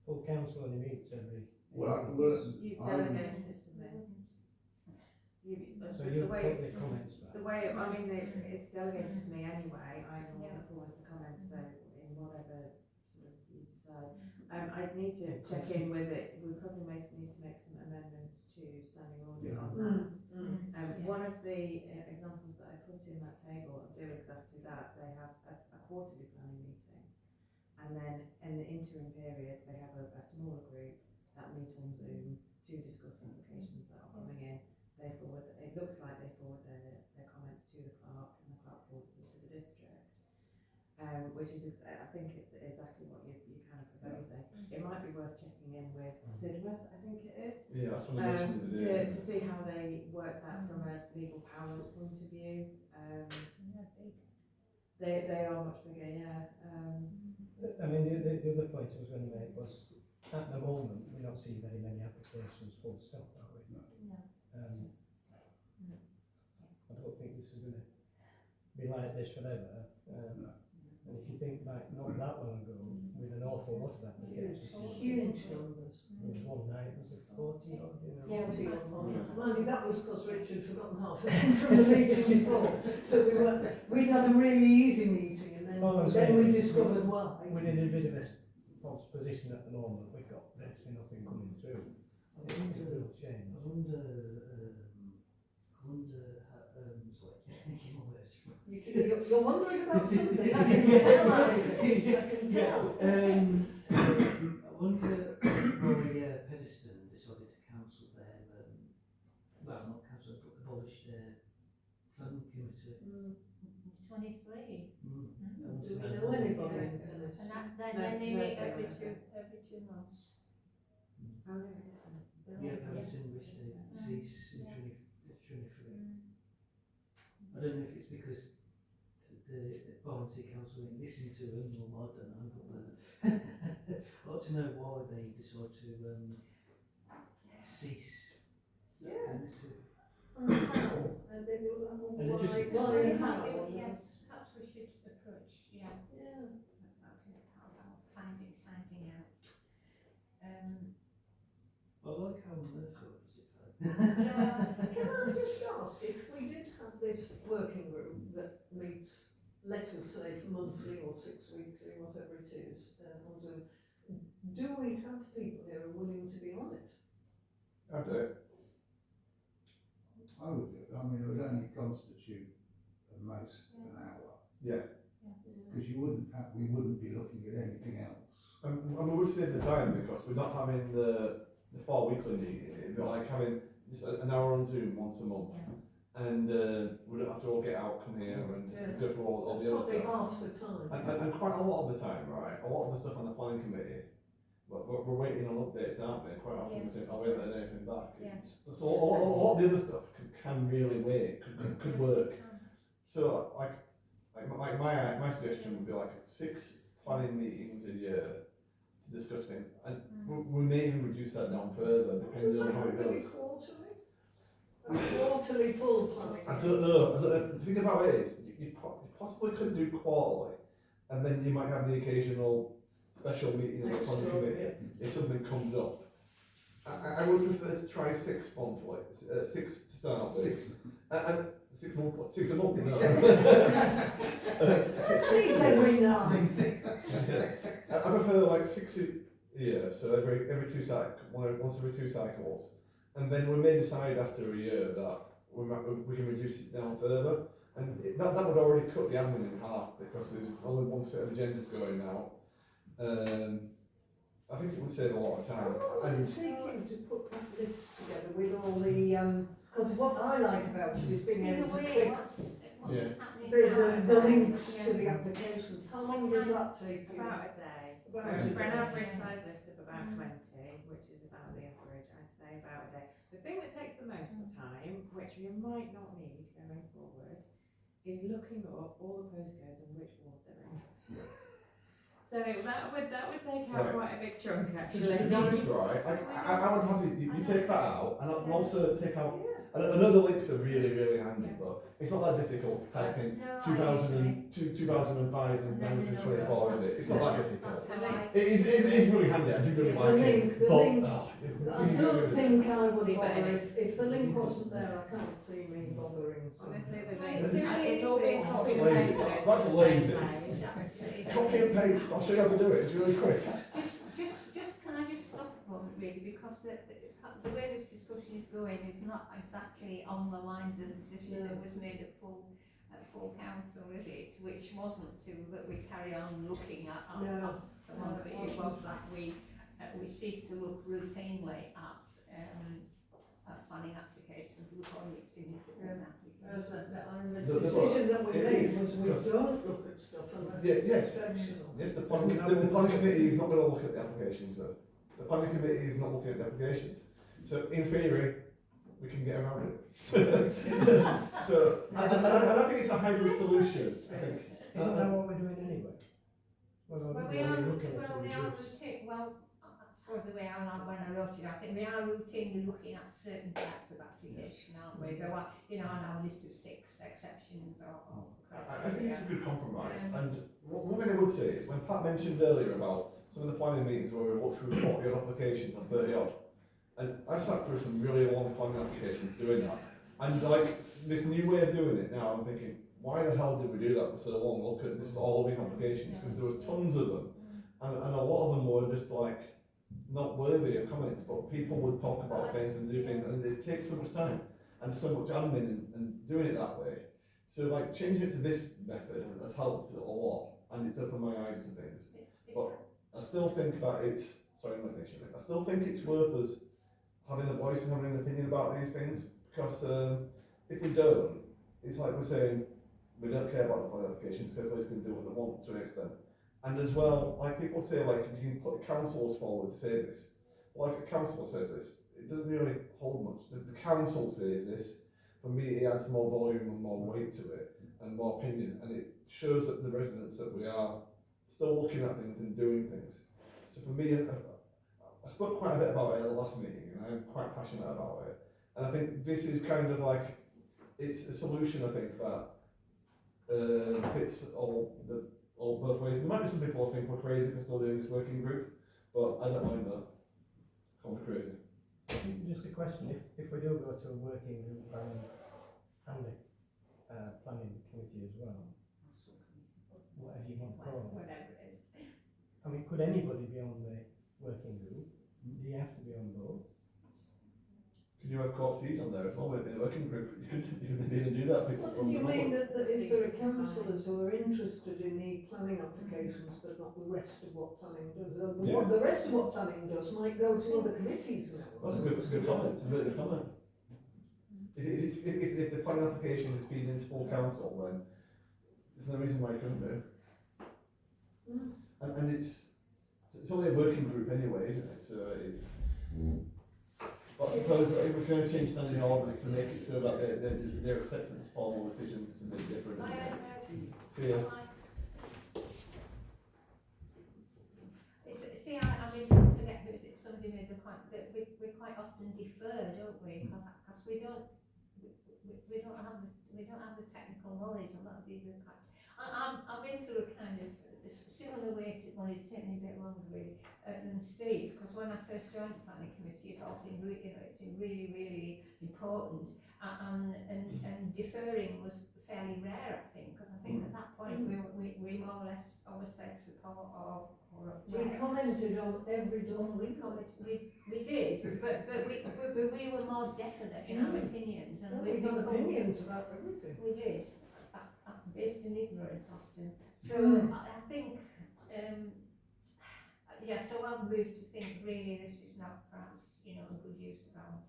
full council only meets every. Well, You I'm- delegate it to me. So The you way, put the comments back. the way, I mean, it's delegated to me anyway, I the one that forwards the comments, so in whatever sort of you decide. I'd need to check in with it, we probably need to make some amendments to standing orders Yeah. on that. One of the examples that I put in that table do exactly that, they have a quarterly planning meeting. And then in the interim period, they have a smaller group that meet on Zoom to discuss applications that are coming in. They forward, it looks like they forward their comments to the clerk and the clerk forwards them to the district. Which is, I think it's exactly what you're kind of proposing. It might be worth checking in with Sidworth, I think it is. Yeah, that's what I mentioned the other day. To see how they work that from a legal powers point of view. They are much bigger, yeah. I mean, the other point I was going to make was, at the moment, we're not seeing very many applications full stop, are we? No. I don't think this is going to be like this forever. And if you think back not that long ago, with an awful lot of applications, Huge numbers. there was one night, was it 40 odd? You know? Yeah, it was Mind about you, that was because Richard had forgotten half of them from the meeting before. So we'd had a really easy meeting, and then, Well, I'm then saying we discovered why. We're in a bit of a false position at the moment. We've got virtually nothing coming through. It will change. I wonder, sorry, my words. You're wondering about something. I can tell. I can tell. I wonder why Pedeston decided to cancel their, well, not cancel, but abolish their planning committee. 23. Do we know anybody in Venice? And then No, they no, meet they every won't. 2 months. Oh, no, it is Venice. Yeah, Pedeston wished to cease in 23. I don't know if it's because the Barnsley Council ain't listening to them, or I don't know, but I'd like to know why they decide to cease that committee. And how? And then And it just- why and how? Yes, perhaps we should approach, Yeah. finding out. I like how Murphy does it though. Can I just ask, if we did have this working group that meets, let us say, monthly or 6 weekly, whatever it is, on Zoom, do we have people here who are willing to be on it? I do it. I would do it. I mean, it would only constitute at most an hour. Yeah. Because we wouldn't be looking at anything else. And we would stay the time because we're not having the 4 weekly meeting. It'd be like having just an hour on Zoom once a month. And we don't have to all get out, come here and go through all the other Probably stuff. half the time. And quite a lot of the time, right, a lot of the stuff on the planning committee, we're waiting on updates, aren't we? Quite often we think, oh, we haven't heard anything back. Yes. So a lot of the other stuff can really wait, could work. So like my suggestion would be like 6 planning meetings a year to discuss things, and we may even reduce that down further depending on how it Maybe goes. quarterly? A quarterly full planning. I don't know. The thing about it is, you possibly could do quarterly, and then you might have the occasional special meeting of the planning Extra, committee if something comes up. I would prefer to try 6 monthly, 6 to start off with. And 6 monthly, 6 a month. Please, every night. I prefer like 6 a year, so every 2 cycles, once every 2 cycles, and then we may decide after a year that we can reduce it down further, and that would already cut the admin in half because there's only one set of agendas going out. I think it would save a lot of time. I'm taking to put that list together with all the, because what I like about it is being In a able to way, click what's Yeah. happening the now, links yeah. to the applications. How long does that take you? About a day. About For a an day. average size list of about 20, which is about the average, I'd say about a day. The thing that takes the most time, which you might not need going forward, is looking up all the postcodes and which ward they're in. So that would take out Right. quite a big chunk To actually. be honest, right, I would have you take that out, and I'll also take out Yeah. I know the links are really, really handy, but it's not that difficult to type in No, 2005 and 924, is it? It's not that difficult. That's how I. It is really handy, I do really The like link, it. the But, link. oh, I don't think I would Leave it bother in. if the link wasn't there. I can't see me bothering. Honestly, the Well, link, it's really it's all being easy. copied That's and lazy. pasted. That's to the lazy. same page. That's- Copy and paste, I'll show you how to do it, it's really quick. Just can I just stop a moment really, because the way this discussion is going is not exactly on the lines of the decision that was made at full council, is it? Which wasn't that we carry on looking at No. the ones, but it was that we cease to look routinely at planning applications, look only at significant applications. The decision that we It made is, was we because- don't look at stuff unless Yeah, it's yes. exceptional. Yes, the planning committee is not going to look at the applications though. The planning committee is not looking at the applications. So in theory, we can get around it. So, and I think it's a hybrid solution, I think. Isn't that what we're doing anyway? Well, we're we are, only looking at well, it we are reduced. routine, well, I suppose the way when I wrote it, I think we are routinely looking at certain types of application, aren't we? There are, on our list of 6 exceptions or I think it's a good compromise. Um, And one thing I would say is, when Pat mentioned earlier about some of the planning meetings where we looked through 40 odd applications or 30 odd, and I sat through some really long planning applications doing that. And like, this new way of doing it now, I'm thinking, why the hell did we do that for so long? Look at this, all of these applications, because there was tons of them. And a lot of them were just like, not worthy of comments, but people would talk about things and do things, and it takes so much time and so much admin and doing it that way. So like, changing it to this method has helped a lot, and it's opened my eyes to things. But I still think that it's, sorry, I'm not finishing it. I still think it's worth us having a voice and having an opinion about these things, because if we don't, it's like we're saying, we don't care about the planning applications, because everybody's going to do what they want to an extent. And as well, like people say, like, you can put councillors forward to say this. Well, like a councillor says this, it doesn't really hold much. The council says this. For me, it adds more volume and more weight to it, and more opinion, and it shows that the residents that we are still looking at things and doing things. So for me, I spoke quite a bit about it at the last meeting, and I'm quite passionate about it. And I think this is kind of like, it's a solution, I think, that fits all both ways. There might be some people who think we're crazy for still doing this working group, but I don't mind that. Call me crazy. Just a question, if we do go to a working group and a planning committee as well, whatever you want to call it. Whatever it is. I mean, could anybody be on the working group? Do you have to be on both? Could you have co-optees on there as well, in a working group? You could even do that, people What from do you the mean public. that if there are councillors who are interested in the planning applications but not the rest of what planning does? The rest of what planning does might go to other committees now. That's a good comment, it's a really good comment. If the planning application is feeding into full council, then there's no reason why you couldn't do. And it's only a working group anyway, isn't it? So it's. But I suppose if we're going to change standing orders to make it so that their acceptance of formal decisions is a bit different, isn't it? So yeah. See, I mean, don't forget who is it? Somebody made the point that we quite often defer, don't we? Because we don't have the technical knowledge. A lot of these are quite. I've been through a kind of similar way to one. It's taken a bit longer really than Steve, because when I first joined the planning committee, it all seemed it seemed really important, and deferring was fairly rare, I think, because I think at that point we more or less always said support or We commented on every document. we did, but we were more definite in our opinions, and We got opinions about everything. we did, based in ignorance often. So I think, so I've moved to think really this is not perhaps a good use of our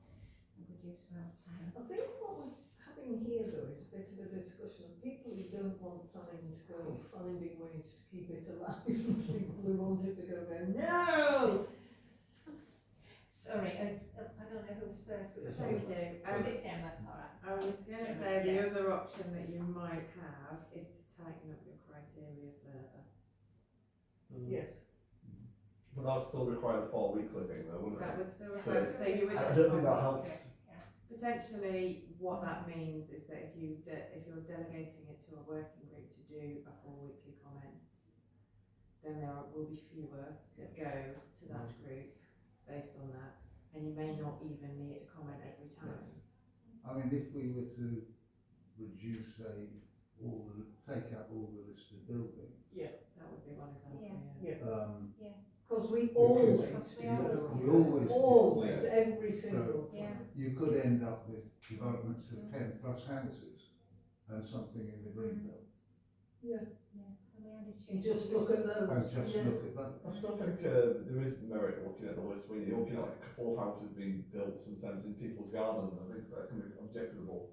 time. I think what we're having here though is a bit of a discussion of people who don't want planning to go finding ways to keep it alive, and people who want it to go there. No! Sorry, I don't know who's first. Thank you. Was it Gemma? All right. I was going to say the other option that you might have is to tighten up your criteria further. Yes. But that would still require the 4 weekly thing though, wouldn't That it? would still So- require, so you would. I don't think that helps. Potentially, what that means is that if you're delegating it to a working group to do a full weekly comment, then there will be fewer that go to that group based on that, and you may not even need to comment every time. I mean, if we were to reduce, take out all the listed buildings. That would be one example, Yeah. Um, Because we Because always we defer on we that. always Always, defer. every single Yeah. time. you could end up with developments of 10 plus houses and something in the green belt. Yeah, And we had a you change. just look at those. And just Yeah. look at that. I still think there is merit in looking at the list when you're looking at like a couple of houses being built sometimes in people's gardens. I think that can be objectionable.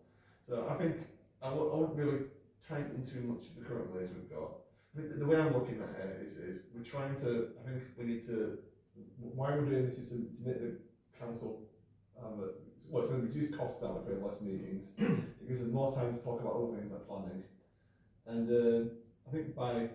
So I think I wouldn't really tank in too much of the current ways we've got. I think the way I'm looking at it is we're trying to, I think we need to, why we're doing this is to make the council have a, well, it's going to reduce costs down if we have less meetings. It gives us more time to talk about other things like planning. And I think by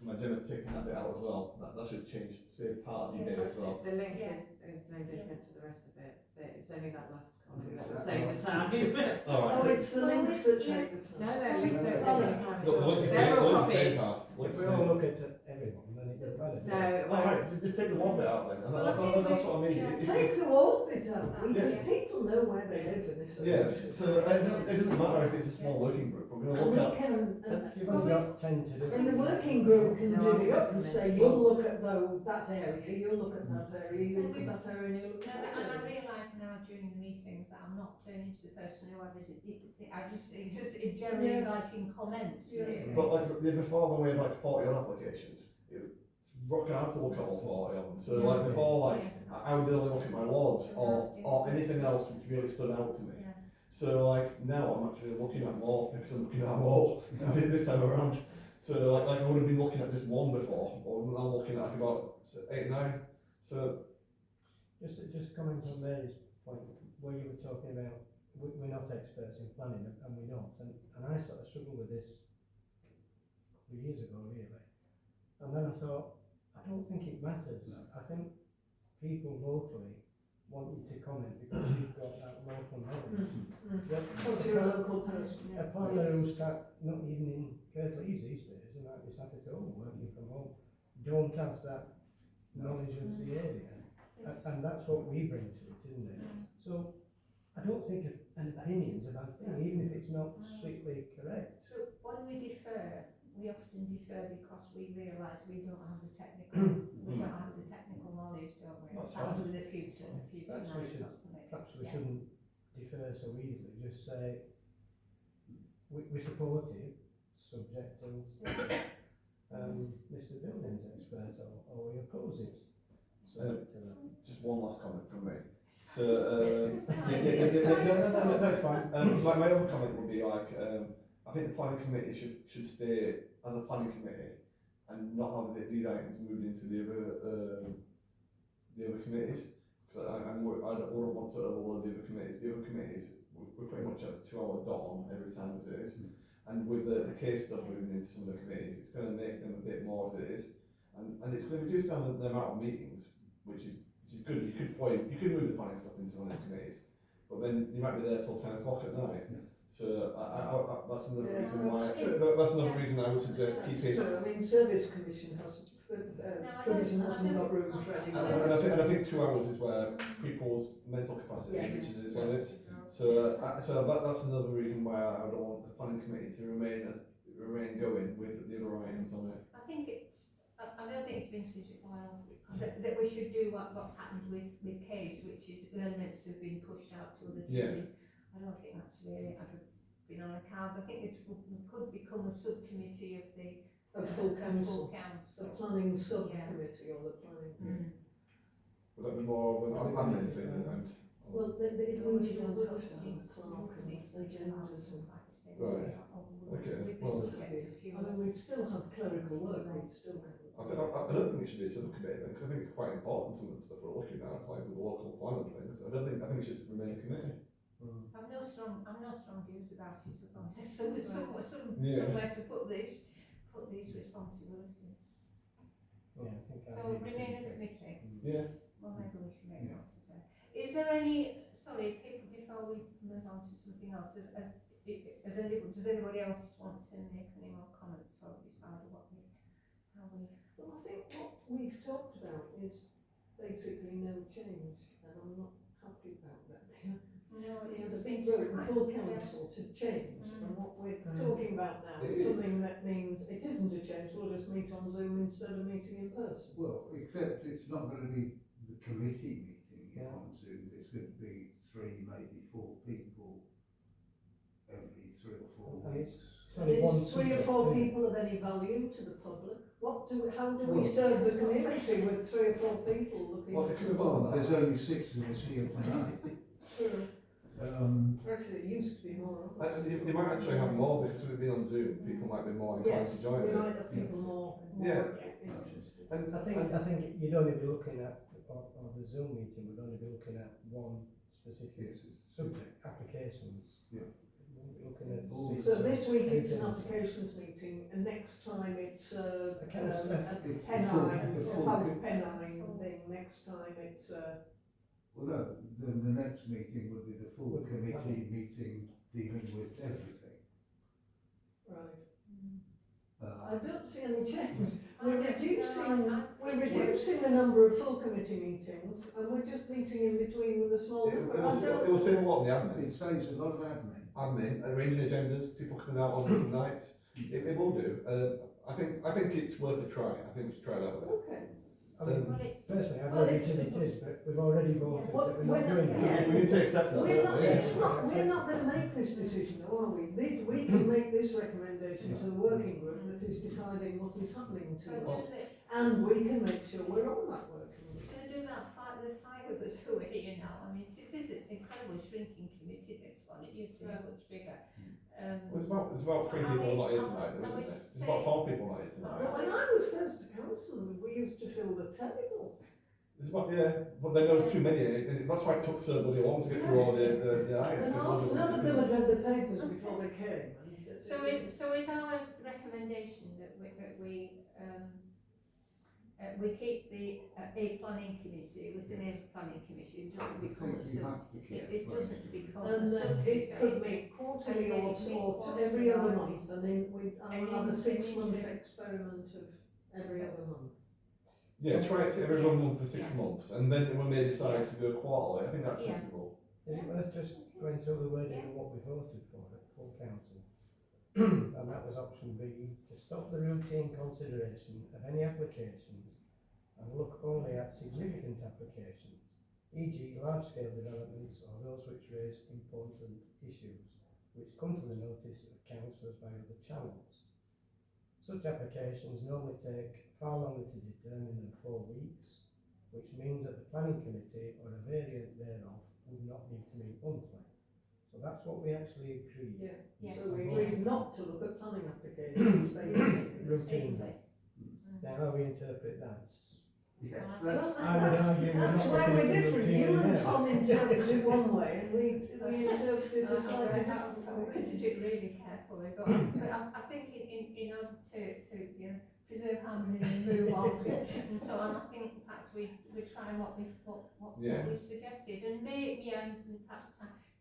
Gemma taking that bit out as well, that should change, save part of the day as well. The link Yeah. is no different to the rest of it, but it's only that last column It's that will that save the one. time. Alright, Oh, so it's the links that take the time. No, links don't take Oh, the no. time at the all. links It's stay, several links stay copies. part. If Links we stay. all look at everyone, then it doesn't matter. No, well, Alright, just take the one bit out then, and Well, I think that's we- what I mean. yeah. Take the wall bit out, Yeah. people know where they live and if they Yeah, live. so it doesn't matter if it's a small working group, we're going to And look we at. can, You've well, only got 10 to do. and the working group can No, divvy I'm up and say, you'll look at that area, you'll look at that area, you'll look at that area, and you'll look at that And I area. realise now during the meetings that I'm not turning to the person who I visit, it's just generally Yeah. inviting comments, Yeah. really. But like before, when we had like 40 odd applications, it's rock hard to look at all 40 of them. So like before, like I would only look at my wards or anything else which really stood out to me. Yeah. So like now I'm actually looking at more because I'm looking at them all this time around. So like I would have been looking at just one before, or now I'm looking at like about 8, 9. So Just comment on Mary's point, where you were talking about, we're not experts in planning, and we're not, and I sort of struggled with this a couple of years ago, really. And then I thought, I don't think it matters. No. I think people locally want you to comment because you've got that local knowledge. Because you're a local person. A planner who's sat not even in Kirklees these days, and like sat at home working from home, don't have that knowledge of the area. And that's what we bring to it, isn't it? So I don't think an opinion's a bad thing, even if it's not strictly correct. So when we defer, we often defer because we realise we don't have the technical, knowledge, don't we? That's That'll fine. do the future Perhaps we should- management summit. Perhaps we Yeah. shouldn't defer so easily, just say, we support it, subject to Mr. Building's expert, or we oppose it, subject to that. just one last comment from me. So no, that's fine. My other comment would be like I think the planning committee should stay as a planning committee and not have these items moved into the other committees, because I wouldn't want to overload the other committees. The other committees we're pretty much at the 2 hour dot on every time as it is, and with the case stuff moving into some of the committees, it's going to make them a bit more as it is, and it's going to reduce down the amount of meetings, which is good. You could move the planning stuff into one of the committees, but then you might be there till 10 o'clock at night. So that's another Yeah, reason why. that's true. That's another reason I would suggest That's keeping. true. I mean, Service Commission has, provision hasn't got room for any And more. I think 2 hours is where people's mental capacity Yeah. reaches its limits. So that's another reason why I don't want the planning committee to remain going with the other items on it. I think I don't think it's been such a while that we should do what's happened with Case, which is elements have been pushed out to other Yeah. committees. I don't think that's really ever been on the cards. I think we could become a subcommittee of the Full council, council. the planning subcommittee or the planning. Would that be more of an admin thing and Well, it means you don't have to have a clerk and agendas and. Right. Okay. We'd be Well, subject to few. I mean, we'd still have clerical work, we'd still have. I don't think it should be a subcommittee then, because I think it's quite important some of the stuff we're looking at, like with the local plan and things. I think it should remain a committee. I've no strong views about it as long as there's somewhere to put these responsibilities. Yeah, I think So remain a committee. Yeah. Well, maybe we should make that to say. Is there any, sorry, people before we move on to something else? Does anybody else want to make any more comments or decide how we? Well, I think what we've talked about is basically no change, and I'm not happy about that. No, You know, it the big seems vote quite- in full yeah. council to change, Mm. and what we're talking about now It is is. something that means it isn't a change, we'll just meet on Zoom instead of meeting in person. Well, except it's not going to be the committee meeting Yeah. on Zoom, it's going to be 3, maybe 4 people every 3 or 4 And weeks. It's And only one is 3 or subject, 4 isn't it? people of any value to the public? How do we Well, serve the yes, community with 3 or 4 people looking Well, at it could be the more Well, than there's that. only 6 of us here tonight. True. Actually, it used to be more of us. And you might actually have more because we've been on Zoom, people might be more inclined Yes, to join we it. might have people more Yeah. interested. And I think you'd only be looking at, or the Zoom meeting would only be looking at one specific Yes, subject, applications. Yeah. You won't be looking at All seats So or this week it's an anything. applications meeting, and next time it's a council- Pennine, the full- South Pennine thing, next time it's Well, no, the next meeting would be the full Would be committee planning. meeting dealing with everything. right. Uh, I don't see any change. I We're don't- reducing, no, we're reducing the number of full committee meetings, and we're just meeting in between with a small It number. will I save, it don't, will save a lot on the admin. It saves a lot of admin. Admin, arranging agendas, people coming out on nights. It will do. I think it's worth a try. I think we should try that way. okay. I mean, Well, it's, personally, I'd Well, leave it it's- as it is, but we've already voted Well, that we're we're not not- doing yeah. that. We need to accept that. We're don't not, we? it's not, we're not gonna make this decision, though, are we? We can make this recommendation to the working group that is deciding what is happening so to us. does it, And we can make sure we're on that working group. so do that the 5 of us who are here now, I mean, it is an incredibly shrinking committee, this one, it used to be much bigger. Well, it's about 3 people not here tonight, though, isn't it? It's about 4 people not here tonight. When I was first to council, we used to fill the table. It's about, yeah, but then there was too many, and that's why it took so bloody long to get through all the items. And There's none of them had read the papers before they came. So is our recommendation that we keep the A planning committee within A planning commission, it I doesn't think become a you sub, have to keep it doesn't become a And subject. it could meet quarterly And or it meet to every other quarterly. month, and then And we'll have a in- 6-month in- experiment of every other month. Yeah, try it every Yes, month for 6 yeah. months, and then we may decide to do a quarterly. I think that's Yeah. sensible. Is it worth just going through the wording of what we voted for at full council? And that was option B, to stop the routine consideration of any applications and look only at significant applications, e.g. large-scale developments or those which raise important issues, which come to the notice of councillors by other channels. Such applications normally take far longer to determine than 4 weeks, which means that the planning committee or a variant thereof would not need to meet monthly. So that's what we actually agreed. Yeah. Yes. So we agreed not to look at planning applications, basically. Routinely. Now how we interpret that. Yes, Well, that's, I would argue we're that's not where looking we're at the different. routine You and now. Tom interpreted it one way, and we interpreted it I slightly different way. did it really carefully, but I think in order to you know, preserve harmony and move on and so on, I think perhaps we try what Yeah. we've suggested and maybe perhaps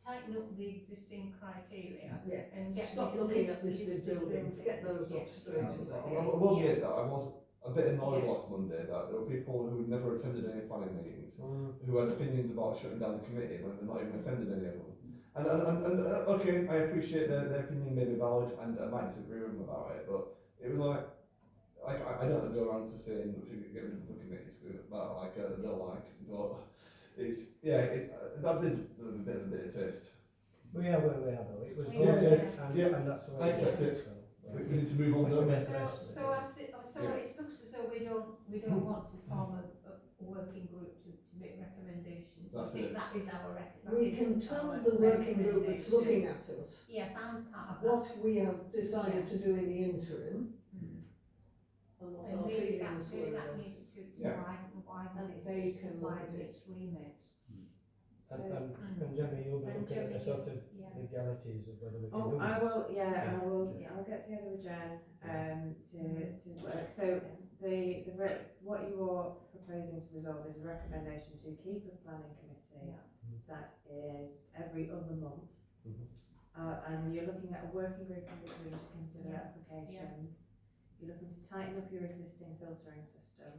tighten up the existing criteria Yeah. and get Stop rid of looking at listed listed buildings, get those yeah. off straight I away. will admit that I was a bit annoyed Yeah. last Monday that there were people who never attended any planning meetings, who had opinions about shutting down the committee when they've not even attended any of them. And okay, I appreciate their opinion may be valid, and I might disagree with them about it, but it was like I don't go around to saying we should get rid of the committees that I like, I don't like, but it's, yeah, that did a bit of a taste. We are where we are though, it was We are, voted yeah. and that's what I accept it. So, We need to move on to the next. So it looks as though we don't want to form a working group to make recommendations. That's I think it. that is our We can tell the working group that's looking at us Yes, I'm part of that. what we have decided to do in the interim and what And our maybe feelings that were. needs to Yeah. widen And they its, can look at widen it. its remit. and Gemma, you'll be And looking at the Gemma, sort of yeah. legalities of whether we can Oh, do I this. will, yeah, and I will, Yeah. I'll get together with Jen, to work. So what you are proposing to resolve is a recommendation to keep the planning committee, that is every other month. Mhm. And you're looking at a working group in between to consider Yeah. applications. You're looking to tighten up your existing filtering system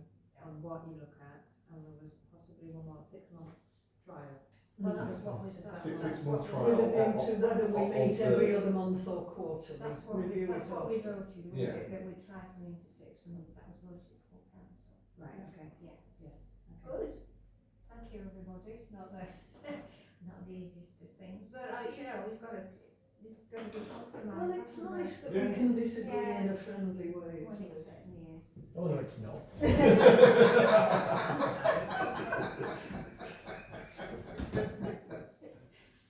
on what you look at, and there was possibly one more 6-month trial. Well, that's what we That's Six that's month what trial. With a view to whether we Of meet the- every other month or quarterly, That's what review that's it what we after. voted. We Yeah. did that we'd try something for 6 months. That was voted for council. Right, okay. Yeah. Yes. Okay. Good. Thank you, everybody. It's not the not the easiest of things, but you know, we've got to. It's got to be compromised. Well, it's hasn't it? nice that Yeah. we can disagree Yeah. in a friendly way, Well, isn't it it? certainly is. Oh, no, it's not.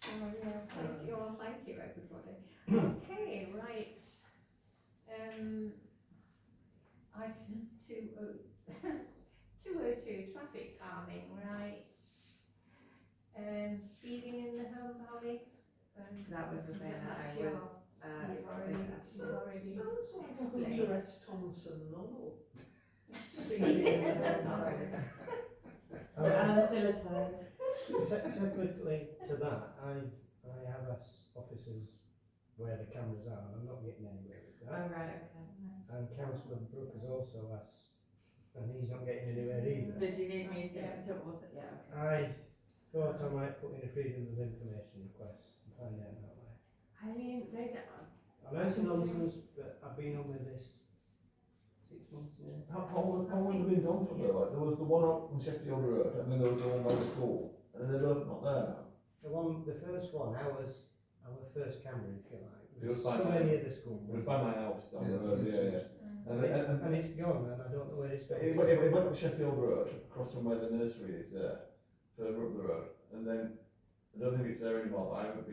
Oh, yeah, thank you, well, thank you, everybody. Okay, right. Item 202, traffic calming, right. Speeding in the home valley. That was the thing that That's I your- was, you've already Sounds like a explained. Hunter S. Thompson novel. Speeding in the home valley. Ancillito. Separately to that, I have asked officers where the cameras are, and I'm not getting anywhere with Oh, that. right, okay. And Councillor Brooke has also asked, and he's not getting anywhere either. So do you need me to was it? Yeah, okay. I thought I might put in a freedom of information request and find out that way. I mean, they don't. I know it's nonsense, but I've been on with this 6 months now. How long have they been done for though? Like, there was the one up on Sheffield Road, and then there was the one by the school, and then they're both not there now. The first one, our first camera, if you like, It was was by somewhere my- near the school. It was by my house down the road, yeah. And it's gone, and I don't know where it's gone. It went up Sheffield Road, across from where the nursery is there, further up the road, and then, I don't think it's there anymore, but I don't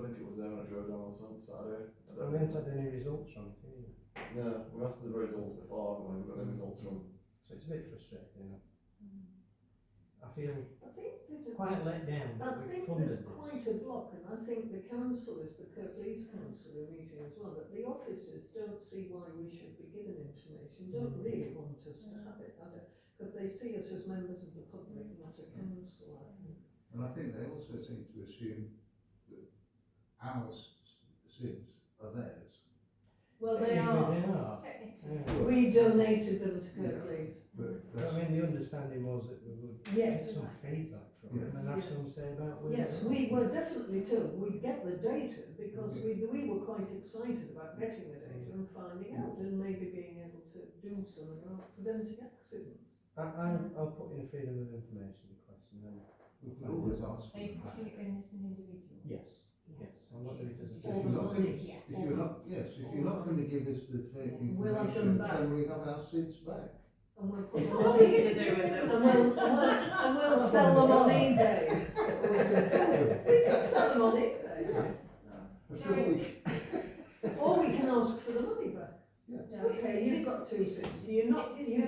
think it was there when I drove down on Saturday. We haven't had any results from it either. No, we asked the results before, haven't we? We've got the results from. So it's a bit frustrating. I feel I think there's a quite let down I that we think funded there's this. quite a block, and I think the council, if the Kirklees Council are meeting as well, that the officers don't see why we should be given information, don't really want us to have it, but they see us as members of the public, not a council, I think. And I think they also seem to assume that our sins are theirs. Well, they Technically are. Technically. Yeah. We donated them to Kirklees. But But I mean, the understanding was that we would Yes. get some feedback from them and have some say about where Yes, they are. we were definitely told we'd get the data because we were quite excited about getting the data and finding out and maybe being able to do something about preventing accidents. I'll put in a freedom of information request and then we could always ask for Are you them. putting it in as an individual? yes, I'll not do it as a If All you're the not money, gonna- yeah. if you're not, yes, if you're not going to give us the fake We'll have information, them back. then we have our seats back. And we'll put them What on are you gonna do with them? and we'll sell them on eBay. We can sell them on eBay. I feel we- Or we can ask for the money back. No, Okay, you've got 2 cents. You're not keeping the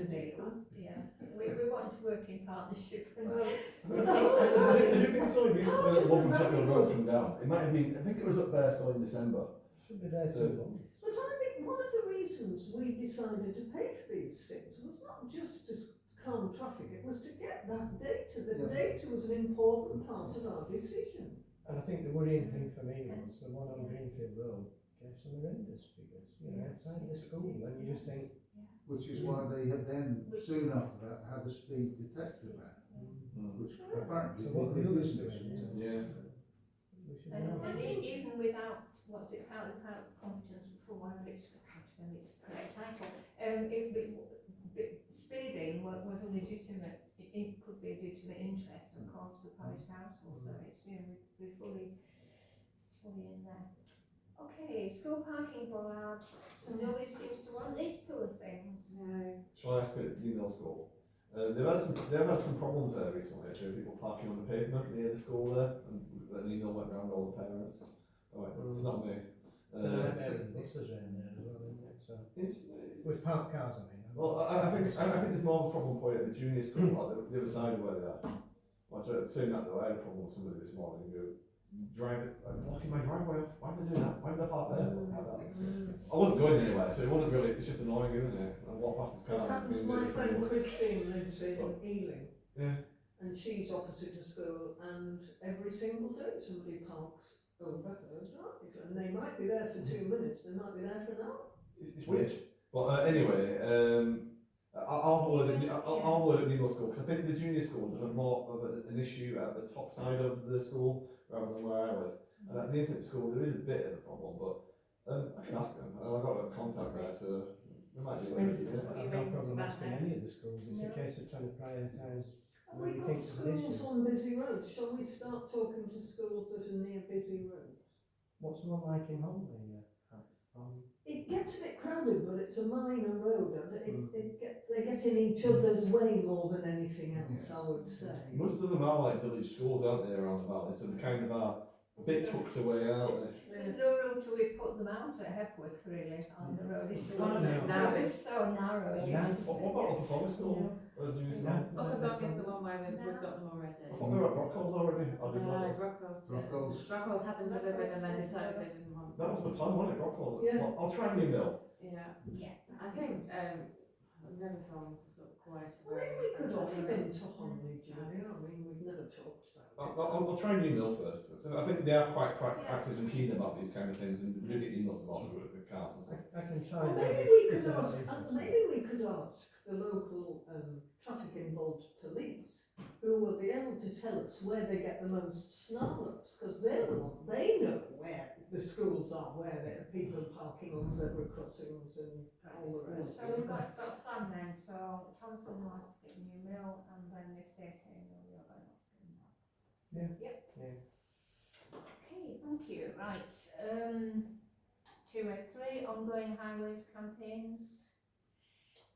deal. Yeah, we want to work in partnership and I replace don't that. think it's only recently that the one from Sheffield Road's come down. It might have been, I think it was up there still in December. Should be there So- too long. But I think one of the reasons we decided to pay for these things was not just to calm traffic, it was to get that data. The Yeah. data was an important part of our decision. And I think the worrying thing for me was the one on Greenfield Road gave some horrendous figures, outside the school, and you just think, Which is why they had then soon after that had a speed detector back, which apparently. so what the they others didn't. doing? Yeah. We should And know. even without, what's it, out competence for whatever it's, I can't remember its correct title, speeding was a legitimate, it could be a legitimate interest, of course, for parish council, so it's, we're fully in there. Okay, school parking bollards, nobody seems to want these poor things. No. Shall I ask at Newmill School? They've had some problems there recently, actually, people parking on the pavement near the school there, and Newmill went round all the parents. Alright, it's not me. It's a nightmare with buses around there as well, isn't it? So, It's with parked cars, I mean. well, I think there's more of a problem for you at the junior school, like the other side of where they are. Like, saying that though, I had a problem with somebody this morning who blocking my driveway off. Why did they do that? Why did they park there? I wasn't going anywhere, so it wasn't really, it's just annoying, isn't it? I walked past his car. It happens, my friend Christine lives in Ealing. Yeah. and she's opposite a school, and every single day somebody parks over her drive, and they might be there for 2 minutes, they might be there for an hour. It's weird. But anyway, I'll word at Newell School, because I think the junior school does a more of an issue at the top side of the school rather than where I live. And at the infant school there is a bit of a problem, but I can ask them. I've got a contact there, so they might be interested in it. What do you I've no mean problem about asking next? any of the schools, it's No. a case of trying to prioritise Have where we you got think there's an schools issue. on busy roads? Shall we start talking to schools that are near busy roads? What's the one like in Holmley? It gets a bit crowded, but it's a minor road, and Mm. they get in each other's way more than anything else, I would say. Most of them are like village schools, aren't they, around about this, so they kind of are a bit tucked away, aren't they? There's no room to put them out at Hepworth really on the road. It's Well, one of no. it's so narrow. No. It's- What about Upper Forest School? Or do you No. Upper Thumb is the one where we've got them already. I thought they were at Brockholes already. Or did No, Brockholes? Brockholes had them delivered and then decided they didn't want That them. was the plan, wasn't it, Brockholes? Yeah. Well, I'll try New Mill. Yeah, Yeah. I think Netherthorns are sort of quite I mean, we could offer them to Homley, Julia, I mean, we've never talked about it. I'll try New Mill first. So I think they are quite active and keen about these kind of things, and we do get emails about the council. So. I can try. Well, that maybe if- we if could they're not ask, interested. maybe we could ask the local traffic involved police, who will be able to tell us where they get the most snarl-ups, because they're the one, they know where the schools are, where there are people parking on zebra crossings and all the rest. So we've got a plan then, so Tom's going to ask at New Mill, and then if they say no, you're going to ask them now. Yeah. Yep. Yeah. Okay, thank you. Right, 203, ongoing highways campaigns.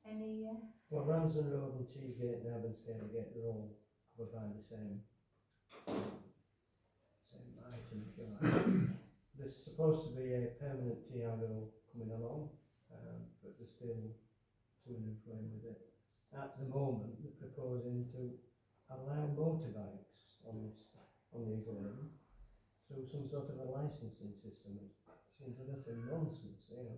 Any, Well, Ramsden Road and Cheesegate and Abenscale Gate, they're all covered by the same item, if you like. There's supposed to be a permanent TRO coming along, but they're still to and fro with it. At the moment, they're proposing to allow motorbikes on these lanes through some sort of a licensing system. It seems a little nonsense, you know.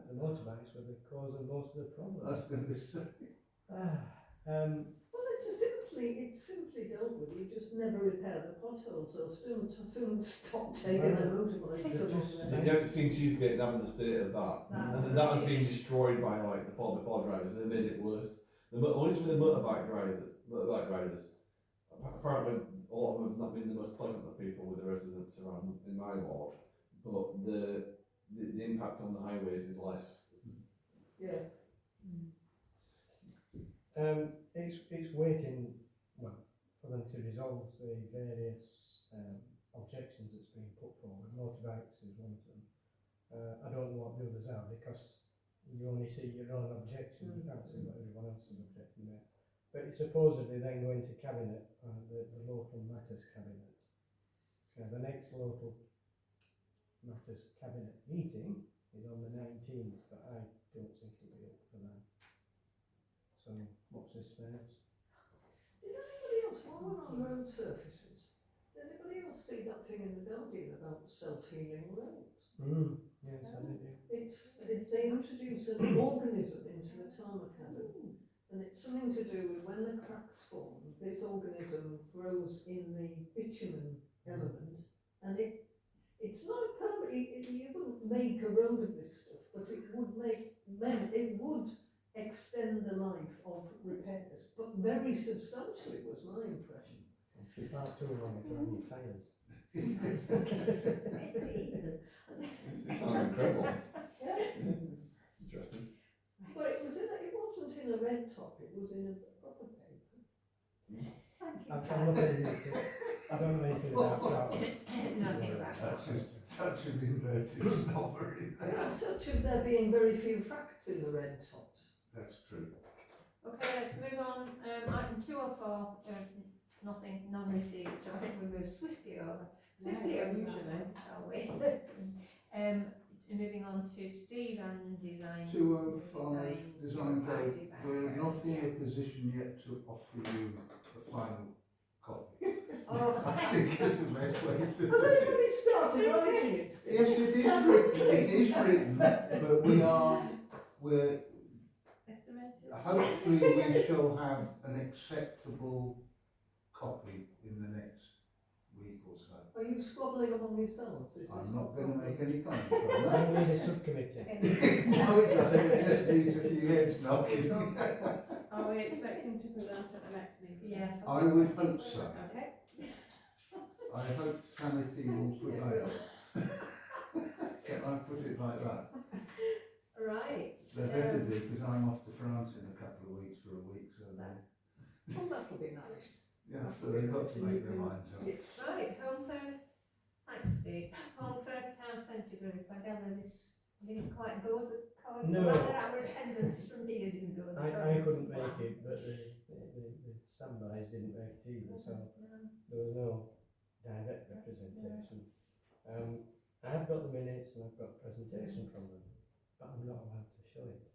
The motorbikes were the cause of most of the I was problems. going to say. Well, it's simply dealt with, you just never repair the potholes, or soon stop taking the motorbikes They're along just- there. You haven't seen Cheesegate and having the state of that. And that has been destroyed by like the 4x4 drivers, they made it worse. At least with the motorbike riders, apparently a lot of them have not been the most pleasant of people with the residents around in my ward, but the impact on the highways is less. Yeah. It's waiting, well, for them to resolve the various objections that's been put forward. Motorbikes is one of them. I don't know what the others are, because you only see your own objection, you can't see what everyone else is objecting there. But it's supposedly then going to cabinet, the local matters cabinet. The next local matters cabinet meeting is on the 19th, but I don't think it'll be up for that. So, watch this space. Did anybody else, while we're on road surfaces, did anybody else see that thing in the Guardian about self-healing roads? Yes, I did, yeah. They introduce an organism into the tarmac caddy, and it's something to do with when the cracks form, this organism grows in the bitumen element, and it's not a permanent, you wouldn't make a road of this stuff, but it would extend the life of repairs, but very substantially was my impression. If you park too long, it'll run your tyres. It sounds incredible. Yeah. It's interesting. But it wasn't in a red top, it was in a proper paper. thank you. I'm not saying it. I don't know anything about that. Nothing about that. Touch of inverted snobbery I there. got a touch of there being very few facts in the red tops. That's true. Okay, let's move on. Item 204, nothing, none received, so I think we move swiftly over. Swiftly over, usually. shall we? Moving on to Steve and design. 205 design five code. design We're code, not in yeah. a position yet to offer you the final copy. Oh, I think that's the best way to Has put it. anybody started writing it? Yes, it is written, but we're Estimated? hopefully we shall have an acceptable copy in the next week or so. Are you squabbling among yourselves? I'm not going to make any comment on We that. need a subcommittee. No, it doesn't, it just needs a few heads knocking. Are we expecting to present at the next meeting? Yes. I would hope so. Okay. I hope sanity will prevail. Can I put it like that? Right. They better do, because I'm off to France in a couple of weeks for a week, so they, Well, that'll be nice. yeah, so they've got to make their minds up. Right, home first, thanks Steve. Home first town centre group, I gather this didn't quite go as a card. No. Rather our attendance from here didn't go as a I couldn't make it, but the standbys didn't make it either, so there was no direct representation. I've got the minutes and I've got a presentation from them, but I'm not allowed to show it.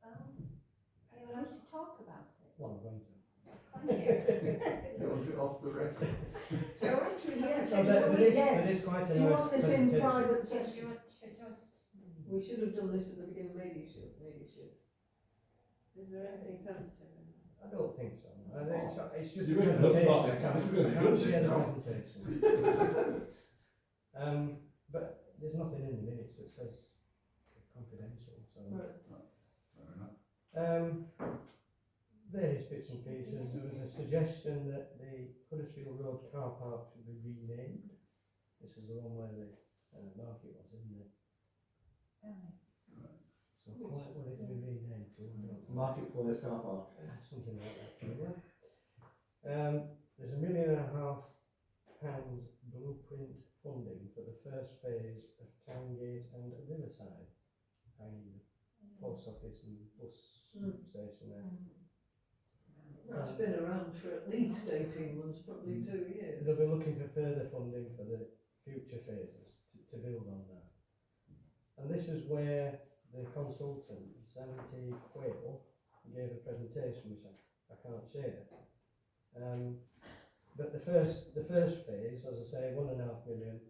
Are you allowed to talk about it? Well, I'm going to. Thank you. It was off the record. Actually, yes, So there is quite a do you nice want this in presentation. private Yes, session? do you want us to? We should have done this at the beginning, maybe you should. Is there anything sensitive in that? I don't think so. I think it's just You're a going to look smart presentation. this time. This is going to be good, share this the now. presentation. But there's nothing in the minutes that says confidential. So. Right. Fair enough. Various bits and pieces. There was a suggestion that the Huddersfield Road car park should be renamed. This is the one where the market was, isn't it? So quite what it will be renamed to, I don't know. Marketplace car park. Something like that. Anyway. There's £1.5 million blueprint funding for the first phase of Towngate and Riverside, i.e. the post office and bus station there. That's been around for at least 18 months, probably 2 years. They'll be looking for further funding for the future phases to build on that. And this is where the consultant, Sanity Quayle, gave a presentation which I can't share. But the first phase, as I say, 1.5 million,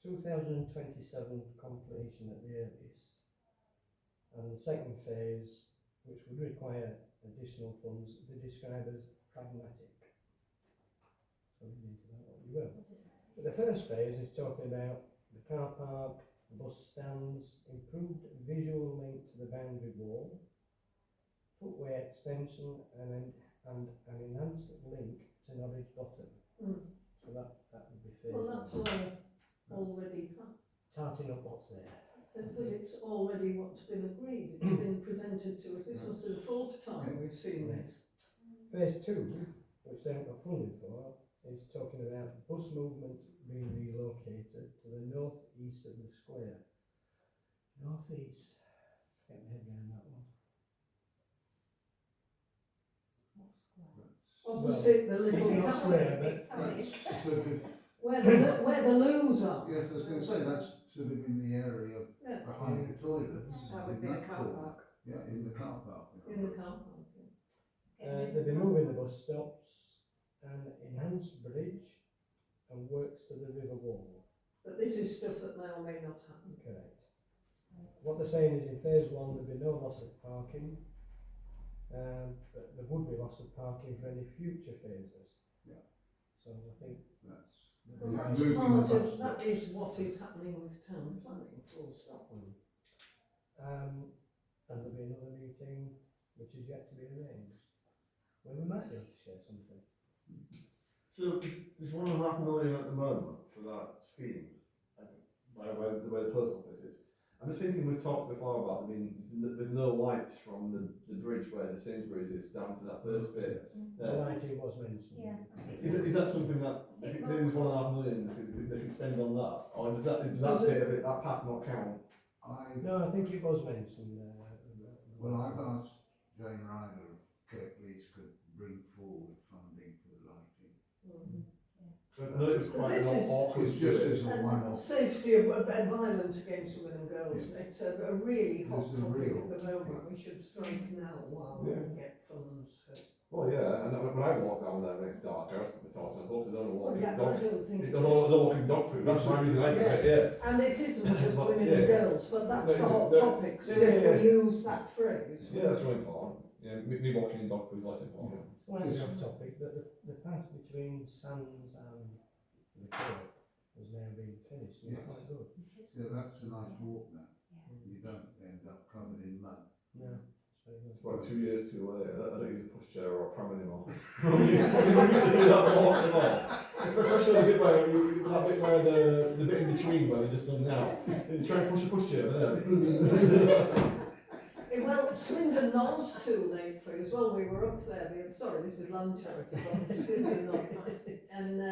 2027 completion at the earliest. And the second phase, which would require additional funds, they describe as pragmatic. So read into that what you will. But the first phase is talking about the car park, bus stands, improved visual link to the boundary wall, footway extension and an enhanced link to Norwich Bottom. So that would be phase Well, one. that's already, Tarting up what's there. but it's already what's been agreed, it's been presented to us. This must be the 4th time we've seen this. Phase two, which they haven't got funding for, is talking about bus movement being relocated to the north-east of the square. North-east. Get my head around that one. Opposite the It's little, not square, but That's sort of, where the loos are. yes, I was going to say, that's sort of in the area Yeah, behind the toilets. That would in be the that car corner. park. Yeah, in the car park. in the car park. they'll be moving the bus stops, an enhanced bridge, and works to the river wall. But this is stuff that may or may not happen. Correct. What they're saying is in phase one there'll be no loss of parking, but there would be loss of parking for any future phases. Yeah. So I think That's Well, that's moving the part bus of, stop. that is what is happening with town planning, full stop. and there'll be another meeting which is yet to be arranged, where we might be able to share something. So there's 1.5 million at the moment for that scheme, where the post office is. I'm just thinking, we've talked before about, there's no lights from the bridge where the Sainsbury's is down to that first bit. The lighting was mentioned. Yeah. Is that something that maybe there's 1.5 million they could spend on that, or does that bit of it, that path not count? No, I think it was mentioned. Well, I've asked Jane Ryder if Kirklees could bring forward funding for the lighting. So I know it was quite This an is- awkward It's just bit. as a And one-off. safety of violence against women and girls, it's a really hot This is topic real. at the moment. We should strike now while we can get funds. Well, yeah, and when I walk down there when it's dark, I was talking, I thought I don't know Well, walking yeah, I dog. don't think It it's, does all the walking dog food. That's my reason I do it. Yeah. and it isn't just But, women yeah. and girls, but that's the hot No, topic, so yeah, if yeah. we use that phrase. Yeah, that's really important. Yeah, me walking in dog food is less important. Slightly off topic, but the path between Sands and the co-op has now been finished, and it's Yes. quite good. Yeah, that's a nice walk now. Yeah. You don't end up covered in mud. No, it's very good. It's about 2 years too late. I don't use a pushchair or a pram anymore. we used to do that more and more. Especially the bit where that bit where the bit in between where we just done now. You try and push a pushchair, but then. Well, Swindon Knoll's too late for you as well. We were up there. Sorry, this is land charity, but Swindon Knoll. And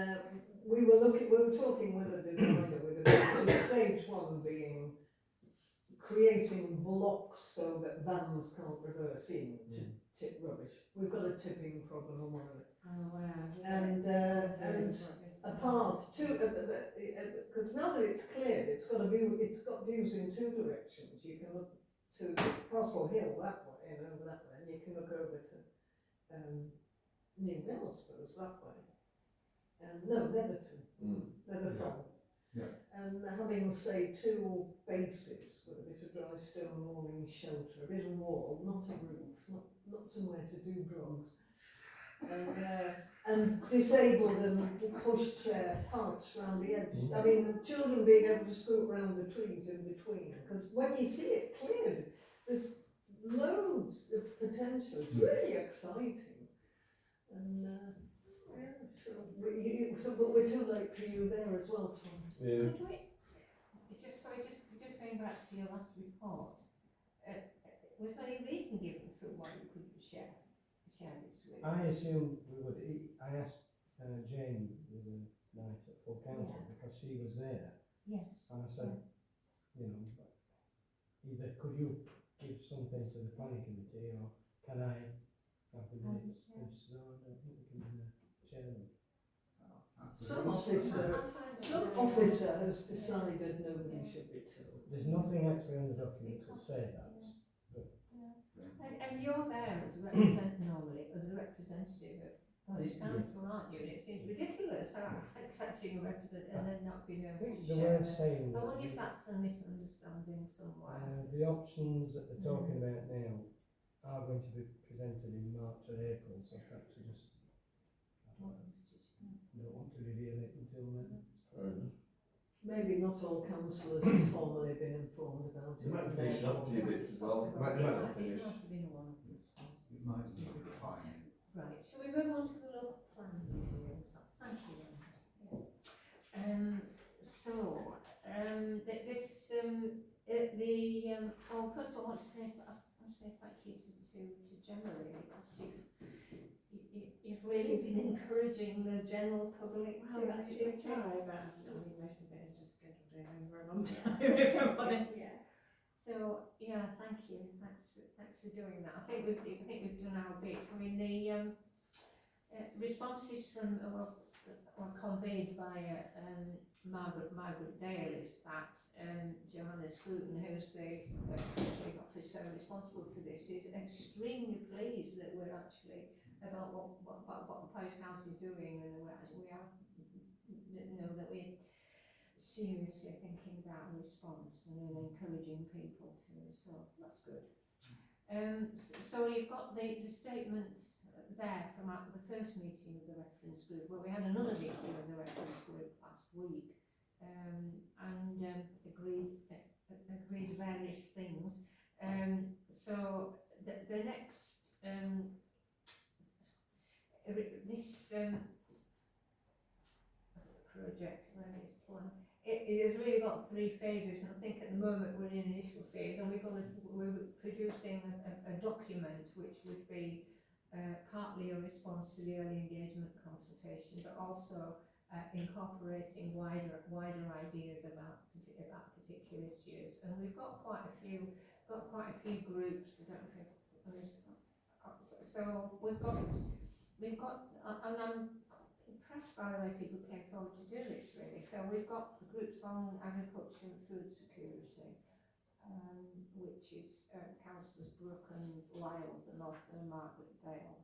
we were talking with a designer, stage one being creating blocks so that vans can't reverse in to tip rubbish. We've got a tipping problem on one of it. Oh wow. And a path to, because now that it's cleared, it's got views in two directions. You can look to Castle Hill that way and over that way, and you can look over to New Mill, I suppose, that way. And no, Netherton, Netherthorne. Yeah. And having, say, two bases with a bit of dry stone walling shelter, a bit of wall, not a roof, not somewhere to do drugs. And disabled and pushchair paths around the edge. I mean, children being able to scoot around the trees in between, because when you see it cleared, there's loads of potential. It's really exciting. And yeah, sure. But we're too late for you there as well, Tom. Yeah. Just going back to your last report, was there any reason given for why you couldn't share this with I us? assumed we would. I asked Jane the other night at full council because she was there, Yes. and I said, you know, either could you give something to the planning committee, or can I have the minutes? And she said, no, I don't think we can share them. Some officer has decided nobody should be told. There's nothing actually on the documents that say that. And you're there as a normally as a representative of Parish Council, aren't you? And it seems ridiculous accepting a representative and then not being I able think to they share. were saying I that wonder if that's a misunderstanding somewhere. the options that they're talking about now are going to be presented in March or April, so perhaps they just don't want to reveal it until then. Fair enough. Maybe not all councillors have formally been informed about it. They might be finishing up a few bits as well. They might not finish. It might have been one. It might be fine. Right, shall we move on to the local plan review? Thank you. First of all, I want to say thank you to Gemma, really, because you've really been encouraging the general public to actually try, but I mean, most of it is just scheduled in over a long time, if I'm honest. Yeah. So yeah, thank you. Thanks for doing that. I think we've done our bit. I mean, the responses from were conveyed by Margaret Dale is that Johanna Scruton, who's the police officer responsible for this, is extremely pleased that we're actually about what the Parish Council is doing, and we are that we're seriously thinking about a response and encouraging people to. So that's good. So you've got the statement there from the first meeting of the reference group. Well, we had another meeting of the reference group last week, and agreed various things. So the next this project, it has really got 3 phases, and I think at the moment we're in an initial phase, and we're producing a document which would be partly a response to the early engagement consultation, but also incorporating wider ideas about particular issues. And we've got quite a few groups. I don't know if so we've got, and I'm impressed by the way people came forward to do this, really. So we've got groups on agriculture and food security, which is Councillors Brooke and Lyles, and also Margaret Dale.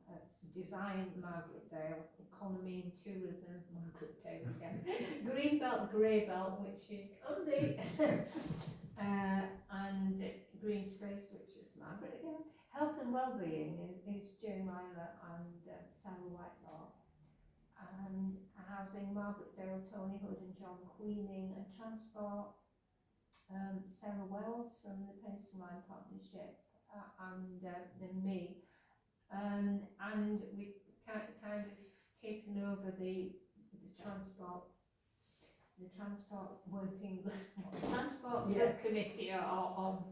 Design, Margaret Dale. Economy and tourism, Margaret Dale again. Green Belt, Grey Belt, which is Andy. And Green Space, which is Margaret again. Health and Wellbeing is Jane Myler and Sarah Whitelaw. And Housing, Margaret Dale, Tony Hood and John Queening. And Transport, Sarah Wells from the Peninsula Line Partnership and me. And we kind of taken over the transport working transport subcommittee of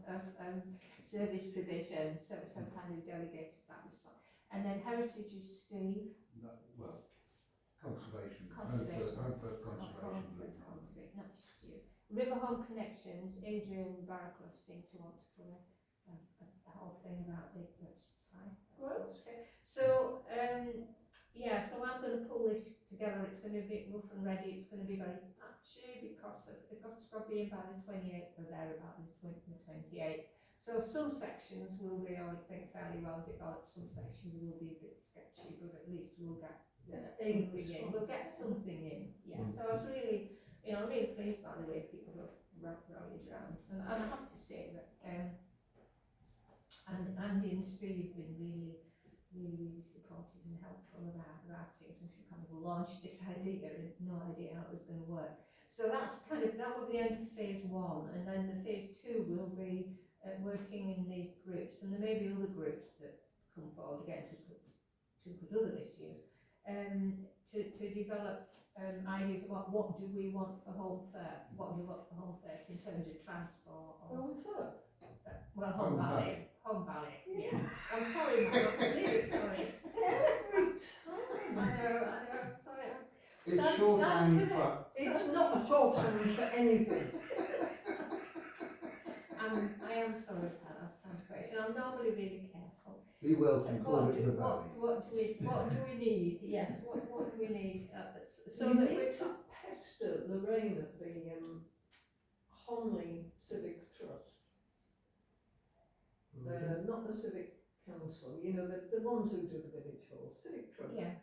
service provision, so kind of delegated that response. And then Heritage is Steve. No, well, conservation. Conservation. Home First Conservation Group. Conservation, not just you. River Home Connections, Adrian Barraclough seemed to want to put a whole thing about it, that's fine. That's okay. So, yeah, so I'm going to pull this together. It's going to be a bit rough and ready. It's going to be very patchy because it's got to be in by the 28th or thereabout, the 28th. So some sections will be, I would think, fairly well developed. Some sections will be a bit sketchy, but at least we'll get something in. We'll get something in. Yeah. So I was really, I'm really pleased by the way people have rallied around. And I have to say that Andy and Steve have been really supportive and helpful about writing, and she kind of launched this idea and no idea how it was going to work. So that will be the end of phase 1, and then the phase 2 will be working in these groups, and there may be other groups that come forward again to put other issues, to develop ideas about what do we want for Home Firth, what do we want for Home Firth in terms of transport or Home Valley. Home Valley, yeah. I'm sorry, Mum, I'm really sorry. Every time. I know, sorry. It's shorthand for. It's not a shorthand for anything. I am sorry about that stand correction. I'm normally really careful. Be well to call What it the valley. do we need? Yes, what do we need? So you that need we're to pester Lorraine at the Honley Civic Trust. Not the Civic Council, the ones who do the village hall, Civic Trust. yeah.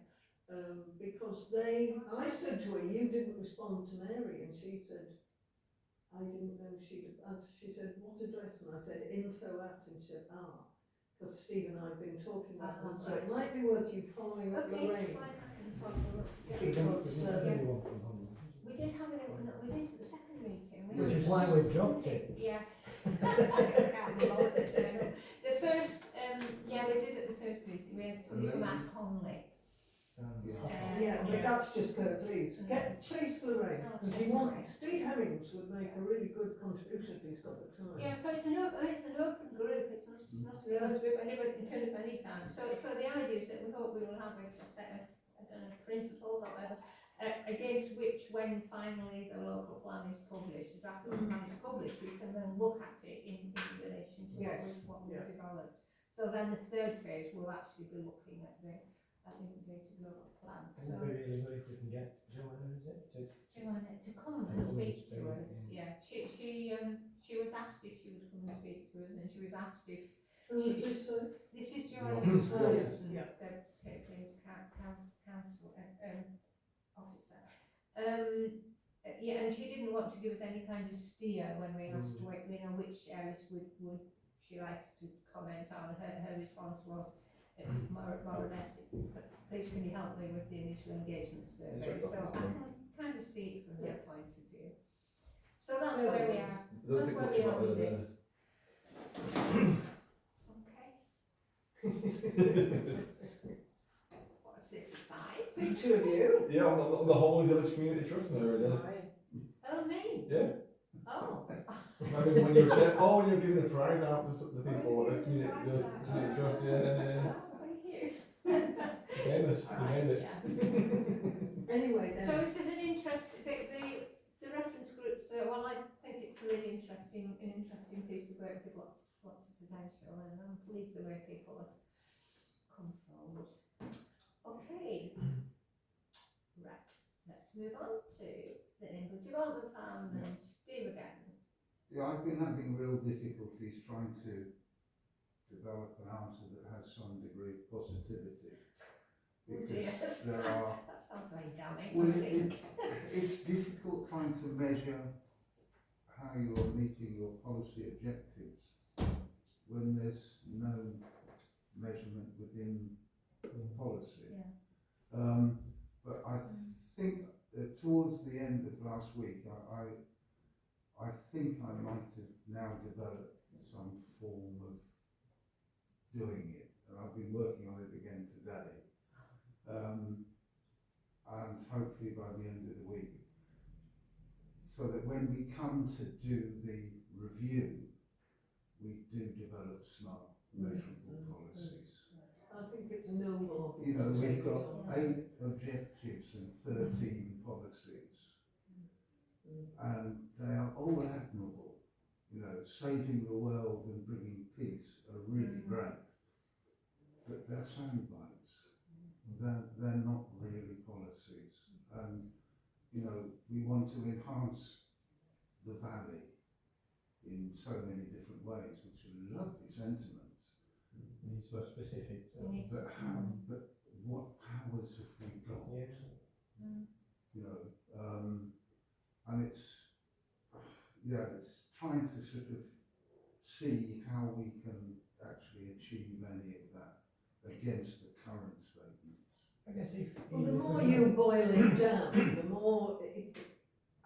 Because I said to her, you didn't respond to Mary, and she said, I didn't know she said, what address? And I said, info at, and she said, because Steve and I have been talking about that, so it might be worth you following up Lorraine. Fine, I can follow up. Yeah. Because, We did have it, we did at the second meeting. Which is why we dropped it. Yeah. The first, we did at the first meeting. We had somebody from Ask Honley. but that's just her, please. Chase Lorraine, because Steve Hemmings would make a really good contribution if he's got the time. Yeah, so it's an open group. It's not a closed group. Anybody can turn up any time. So the idea is that we hope we will have a set of principles or whatever, against which, when finally the local plan is published, the draft local plan is published, we can then look at it in relation to what we've developed. So then the third phase will actually be looking at the updated local plan. And it'd be really good if we can get Joanna, is it? Joanna to come and speak to us. Yeah, she was asked if she would come and speak to us, and she was asked if Who was this, sorry? this is Joanna Yes. Sloan, Yeah. the Paisley's council officer. And she didn't want to give us any kind of steer when we asked which areas would she likes to comment on. Her response was more or less, please can you help me with the initial engagement survey. So I can kind of see it from her point of view. So that's where we are. Don't think much about her there. Okay. What's this aside? Picture of you. Yeah, on the whole Village Community Trust Mary there. Oh, me? Yeah. Oh. Maybe when you were when you were giving the prize out to the people at the community trust, yeah. Oh, thank you. Famous, you made it. Yeah. Anyway, then. So this is an interest. The reference groups. I think it's a really interesting piece of work with lots of potential, and I'm pleased the way people have come forward. Okay. Right. Let's move on to the neighbourhood development plan and Steve again. Yeah, I've been having real difficulties trying to develop an answer that has some degree of positivity. Because there are. That sounds very damning. Well, it's difficult trying to measure how you're meeting your policy objectives when there's no measurement within policy. Yeah. But I think towards the end of last week, I think I might have now developed some form of doing it, and I've been working on it again today. And hopefully by the end of the week, so that when we come to do the review, we do develop smart, measurable policies. I think it's noble of You know, to we've take it got on. 8 objectives and 13 policies, and they are all admirable. You know, saving the world and bringing peace are really great, but they're sound bites. They're not really policies. And, you know, we want to enhance the valley in so many different ways, which are lovely sentiments. You need to be specific. But what powers have we got? Yes. You know, and it's trying to sort of see how we can actually achieve any of that against the current statements. I guess Well, the more you boil it down, the more,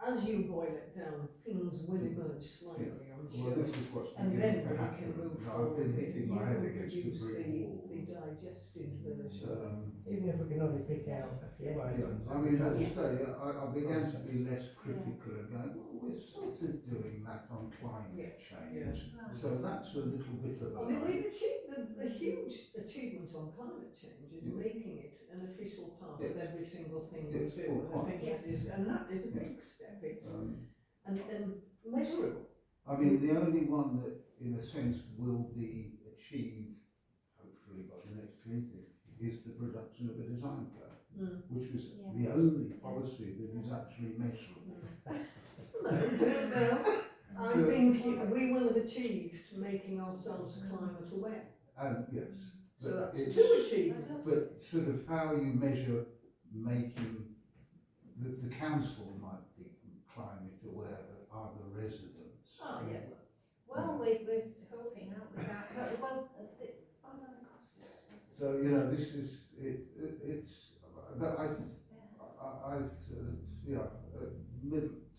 as you boil it down, things will emerge slightly, I'm Well, sure. this is what's And beginning then to we happen. can move I've forward been with, hitting you my head can against the produce brick wall. the digested version. even if we can only pick out a few items. I mean, as I say, I began to be less critical and going, well, we're sort of doing that on climate change. So that's a little bit of a. I mean, we've achieved the huge achievement on climate change is making it an official part of every single thing we do. And I think that is, and that is a big step. It's and measurable. I mean, the only one that, in a sense, will be achieved, hopefully by the next meeting, is the production of a design code, which was the only policy that is actually measurable. No. I think we will have achieved making ourselves climate aware. And yes. So but that's it's- 2 achievements. But sort of how you measure making, the council might be climate aware, but are the residents? Oh, yeah. Well, we're hoping, aren't we, that, well, oh no, of course, So, you know, this is, it's,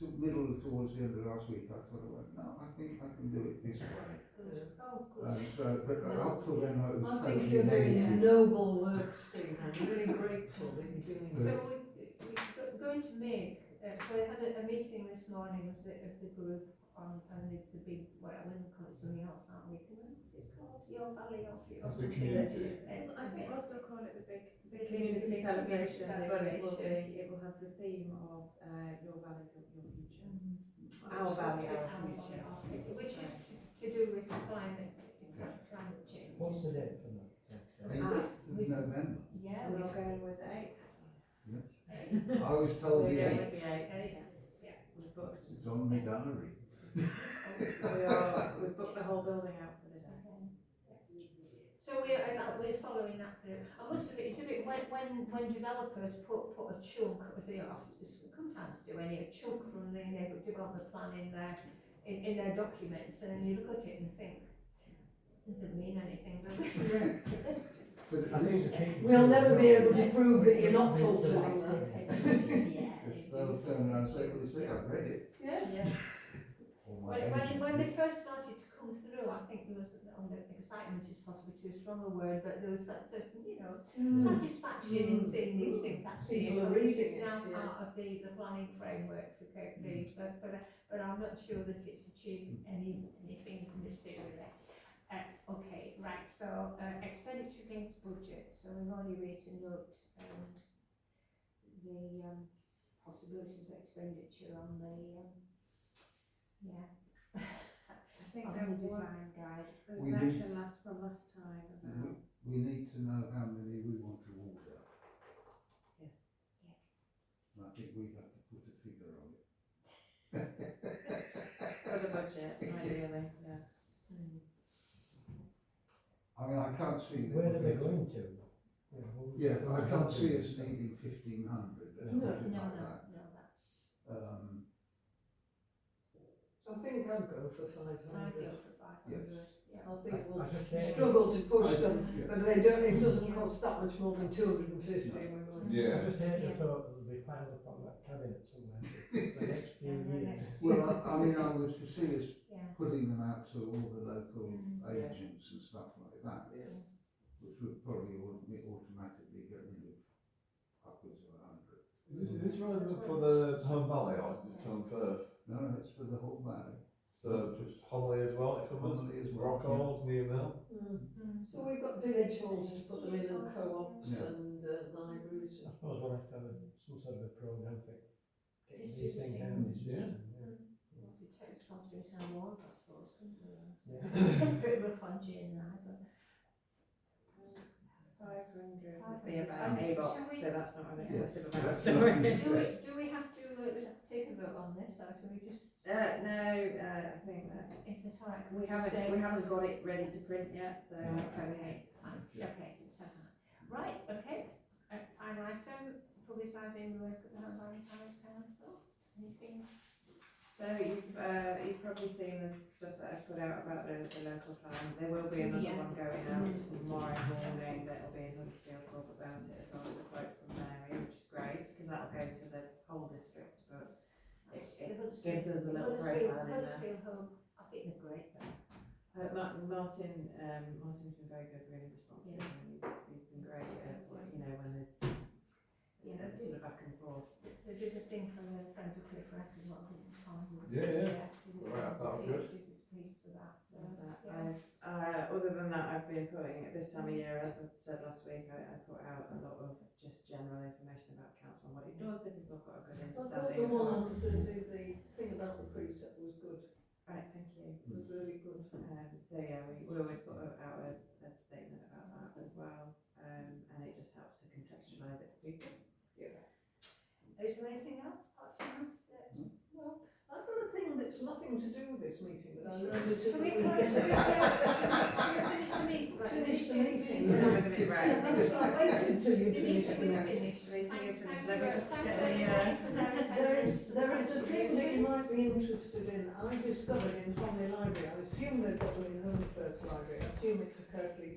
but middle towards the end of last week, I thought, well, no, I think I can do it this way. good, oh, good. So, but up till then, I was I totally think you're doing negative. noble work, Steve. I'm really grateful that you're doing So so. we're going to make, so I had a meeting this morning of the group on, and the big, well, I wouldn't call it something else, aren't we? It's called Your Valley or That's the something. community. I think we'll still call it the big The community celebration, but it celebration. will have the theme of your valley, your future. Mhm. Our valley, Which is our future. valley, which is to do with climate change. What's the date for that? 8th of November. Yeah, We're going with the 8th. I was told We're the going 8th. with the 8th. Yeah. We've booked. It's on my diary. We've booked the whole building out for the day. So we're following that through. I must admit, it's a bit, when developers put a chunk, as they sometimes do, a chunk from the neighbourhood development plan in their documents, and then you look at it and think, it doesn't mean anything, does it? But I think the people. We'll never be able to prove that you're not fulfilling It's they'll turn around and say, well, see, I've read it. Yeah. Or my agent. When they first started to come through, I think there was, excitement is possibly too strong a word, but there was that certain, satisfaction in seeing these things actually. People are because reading it's now it, yeah. part of the planning framework for Cape Breeze, but I'm not sure that it's achieved anything materially. Okay, right, so expenditure against budget, so we've only made to note the possibilities of expenditure on the I think on there the was design guide. We an need- action from last time about. We need to know how many we want to order. Yes. And I think we have to put a figure on it. For the budget, ideally, yeah. I mean, I can't see. that Where we are they get- going to? Yeah, I can't see us needing 1,500. Let's No, put it like that. no, that's. I think I'd go for 500. I'd go for 500, yeah. I think we'll Okay. struggle to push I them, think, yes. but they don't, it doesn't Yeah. cost that much more than 250, we might. I Yeah. just hate the Yeah. thought that they'll be piled up on that cabinet somewhere for the next few Yeah, the years. next- Well, I mean, I would foresee us Yeah. putting them out to all the local Mm. agents and stuff like that, Yeah. which would probably automatically get rid of upwards of 100. Is this relevant for the Home Valley or is it just Home Firth? No, it's for the whole valley. So just Homley as well, it covers Homley as well, Rockhalls, New Mill. So we've got village halls to put them in, and Village halls, co-ops yeah. and libraries. I suppose we'll have to have some sort of a programme for getting these things Distributing. out and distributing. Yeah. It takes responsibility on warrant, I suppose, couldn't it? Yeah. Bit of a fun Jane now, but. 500 would 500. be about a box, Shall we- so that's not an Yeah. excessive amount of That's storage. not- Do we have to take a vote on this, or should we just? No, I think that's, Is it alright? we haven't got it ready to print yet, so I mean, Okay, it's, fine, Yeah. okay, so it's seven. Right, okay, final item, publicising the work of the Home Valley Parish Council, anything? so you've probably seen the stuff that I've put out about the local plan. There will be another Yeah. one going out tomorrow morning that'll be in Huddersfield Pub about it as well, with a quote from Mary, which is great, because that'll go to the whole district, but it gives us a little profile in there. Huddersfield Home, I think they're great though. Martin's been very good, really responsive, Yeah. and he's been great at, when there's Yeah, they sort did, of back and forth. they did a thing for the Friends of Cliff Wreck as well, didn't Tom? Yeah. Did Right, that was good. Did his piece for that, so, That yeah. other than that, I've been putting at this time of year, as I said last week, I put out a lot of just general information about council and what it does, so people have got a good I thought understanding the of what. one, the thing about the precept was good, Right, thank you. was really good. So yeah, we always put out a statement about that as well, and it just helps to contextualise it for people. Is there anything else apart from that? Well, I've got a thing that's nothing to do with this meeting, but I learned it at Shall the we weekend. finish the meeting? Right, Finish the meeting, Yeah, yeah. with a bit Yeah, right. that's right, I waited till you The finished meeting the is meeting. finished. The meeting is finished. Thank Let me you, just thanks get everybody for their attendance. There is a thing that you might be interested in, I discovered in Homley Library, I assume they've got one in Home First Library, I assume it's a Kirklees